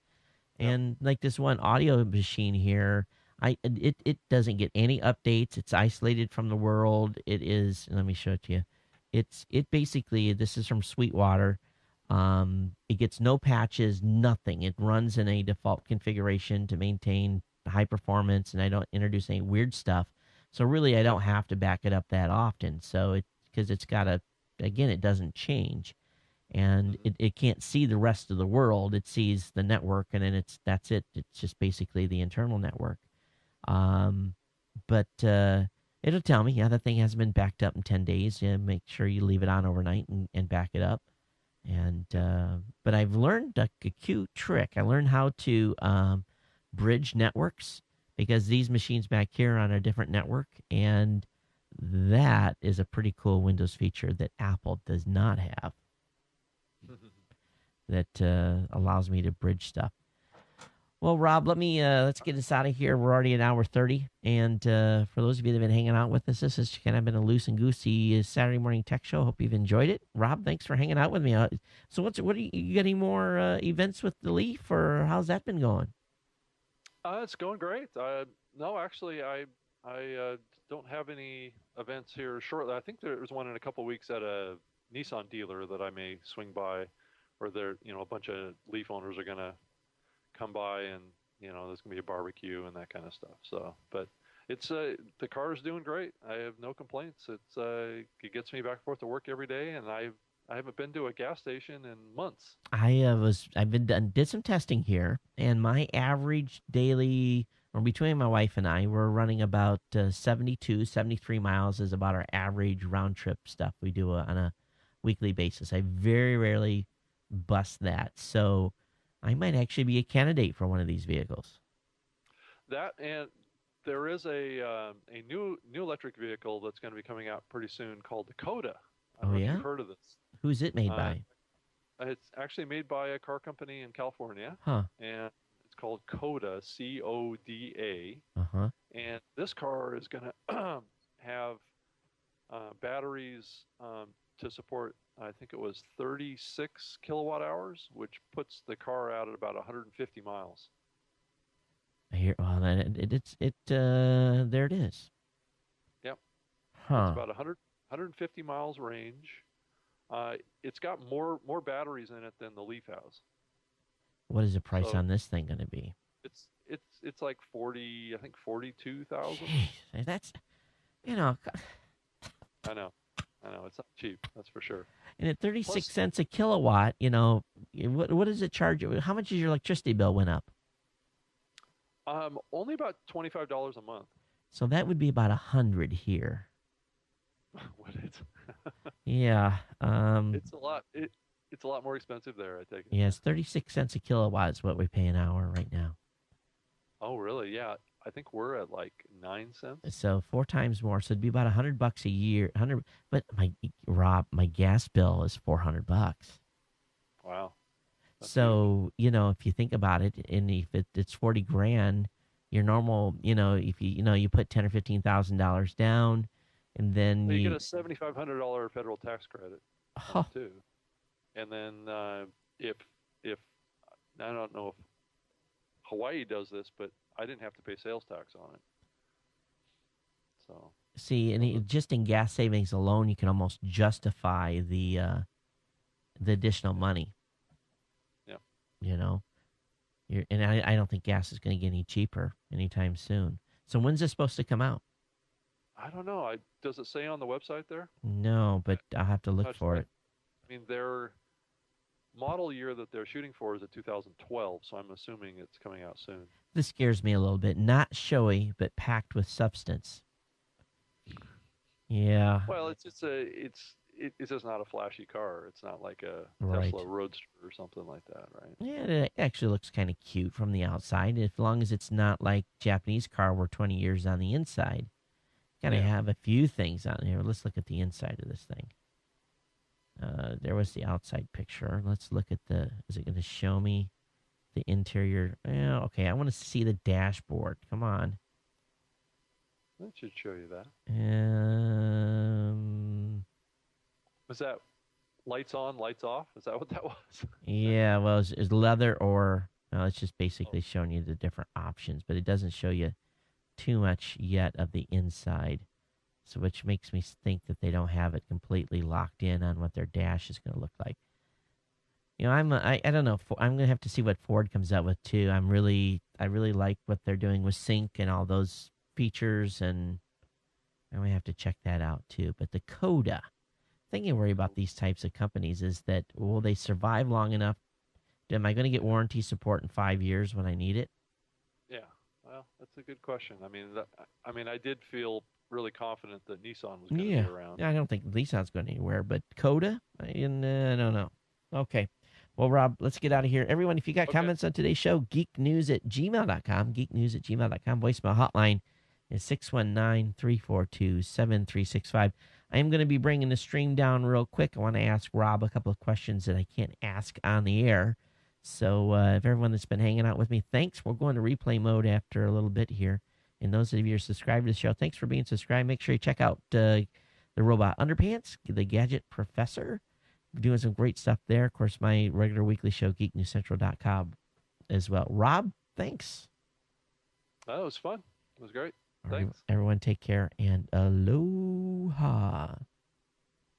Yep. And like this one audio machine here, it doesn't get any updates. It's isolated from the world. It is. Let me show it to you. It basically, this is from Sweetwater. It gets no patches, nothing. It runs in a default configuration to maintain high performance, and I don't introduce any weird stuff. So really, I Yep. don't have to back it up that often. So because it's got again, it doesn't change, and Hmm. it can't see the rest of the world. It sees the network, and then that's it. It's just basically the internal network. Um, but it'll tell me, yeah, that thing hasn't been backed up in 10 days. Yeah, make sure you leave it on overnight and back it up. And Yep. but I've learned a cute trick. I learned how to bridge networks because these machines back here are on a different network, and that is a pretty cool Windows feature that Apple does not have, that allows me to bridge stuff. Well, Rob, let's get us out of here. We're already an hour 30, and for those of you that have been hanging out with us, this has kind of been a loose and goosey Saturday morning tech show. Hope you've enjoyed it. Rob, thanks for hanging out with me. So, what are you got any more events with the Leaf, or how's that been going? It's going great. No, actually, I don't have any events here shortly. I think there's one in a couple weeks at a Nissan dealer that I may swing by, where a bunch of Leaf owners are gonna come by, and there's gonna be a barbecue and that kind of stuff. So, but it's the car is doing great. I have no complaints. It gets me back and forth to work every day, and I haven't been to a gas station in months. Did some testing here, and my average daily, or between my wife and I, we're running about 72, 73 miles is about our average round trip stuff we do on a weekly basis. I very rarely bust that, so I might actually be a candidate for one of these vehicles. That, and there is a new electric vehicle that's going to be coming out pretty soon called the Coda. I don't Oh know if yeah, you've heard of this. who's it made Uh, by? it's actually made by a car company in California, Huh? and it's called Coda, Coda. Uh huh. And this car is going to have batteries to support, I think it was 36 kilowatt hours, which puts the car out at about 150 miles. I hear. Well, then there it is. Yep. It's Huh? about 150 miles range. It's got more batteries in it than the Leaf has. What is the price So on this thing going to be? it's like 40, I think 42,000. Jeez, that's you know, I know, I know, it's not cheap, that's for sure. and at 36 Plus, cents a kilowatt, what does it charge you? How much is your electricity bill went up? Only about $25 a month. So that would be about 100 here. What it's Yeah. it's a lot. It's a lot more expensive there. I take it. Yes, 36 cents a kilowatt is what we pay an hour right now. Oh, really? Yeah. I think we're at like 9 cents. So 4 times more. So it'd be about $100 a year. 100. But Rob, my gas bill is $400. Wow, that's huge. So if you think about it, and if it's 40 grand, your normal, if you put 10 or $15,000 down, and then Well, you get a $7,500 federal tax credit oh, too. And then if I don't know if Hawaii does this, but I didn't have to pay sales tax on it. So see, and those are, just in gas savings alone, you can almost justify the additional money. yeah. You know, and I don't think gas is going to get any cheaper anytime soon. So when's this supposed to come out? I don't know. Does it say on the website there? No, I but I'll have to look touched for that. it. I mean, their model year that they're shooting for is a 2012, so I'm assuming it's coming out soon. This scares me a little bit. Not showy, but packed with substance. Yeah, Well, it's just not a flashy car. It's not like a right. Tesla Roadster or something like that, right? Yeah, it actually looks kind of cute from the outside, as long as it's not like Japanese car where 20 years on the inside. Got to Yeah. have a few things on here. Let's look at the inside of this thing. There was the outside picture. Let's look at the. Is it going to show me the interior? Yeah, okay. I want to see the dashboard. Come on. That should show you that. Um. Was that lights on, lights off? Is that what that was? Yeah. Well, is leather or? No, it's just Oh, basically showing you the different options, but it doesn't show you too much yet of the inside. So, which makes me think that they don't have it completely locked in on what their dash is going to look like. I don't know. I'm gonna have to see what Ford comes out with too. I really like what they're doing with Sync and all those features, and I'm gonna have to check that out too. But the Coda, thing you worry about these types of companies is that will they survive long enough? Am I going to get yeah. warranty support in 5 years when I need it? Yeah. Well, that's a good question. I mean, I did feel really confident that Nissan was going to be Yeah, around. I don't think Nissan's going anywhere, but Coda, I don't know. Okay. Well, Rob, let's get out of here. Everyone, if you got Okay. comments on today's show, geeknews@gmail.com. Geeknews@gmail.com. Voicemail hotline is 619-342-7365. I am going to be bringing the stream down real quick. I want to ask Rob a couple of questions that I can't ask on the air. So, if everyone that's been hanging out with me, thanks. We're going to replay mode after a little bit here. And those of you who are subscribed to the show, thanks for being subscribed. Make sure you check out the Robot Underpants, the Gadget Professor. We're doing some great stuff there. Of course, my regular weekly show, geeknewscentral.com as well. Rob, thanks. That was fun. It was great. Thanks. Everyone take care and aloha.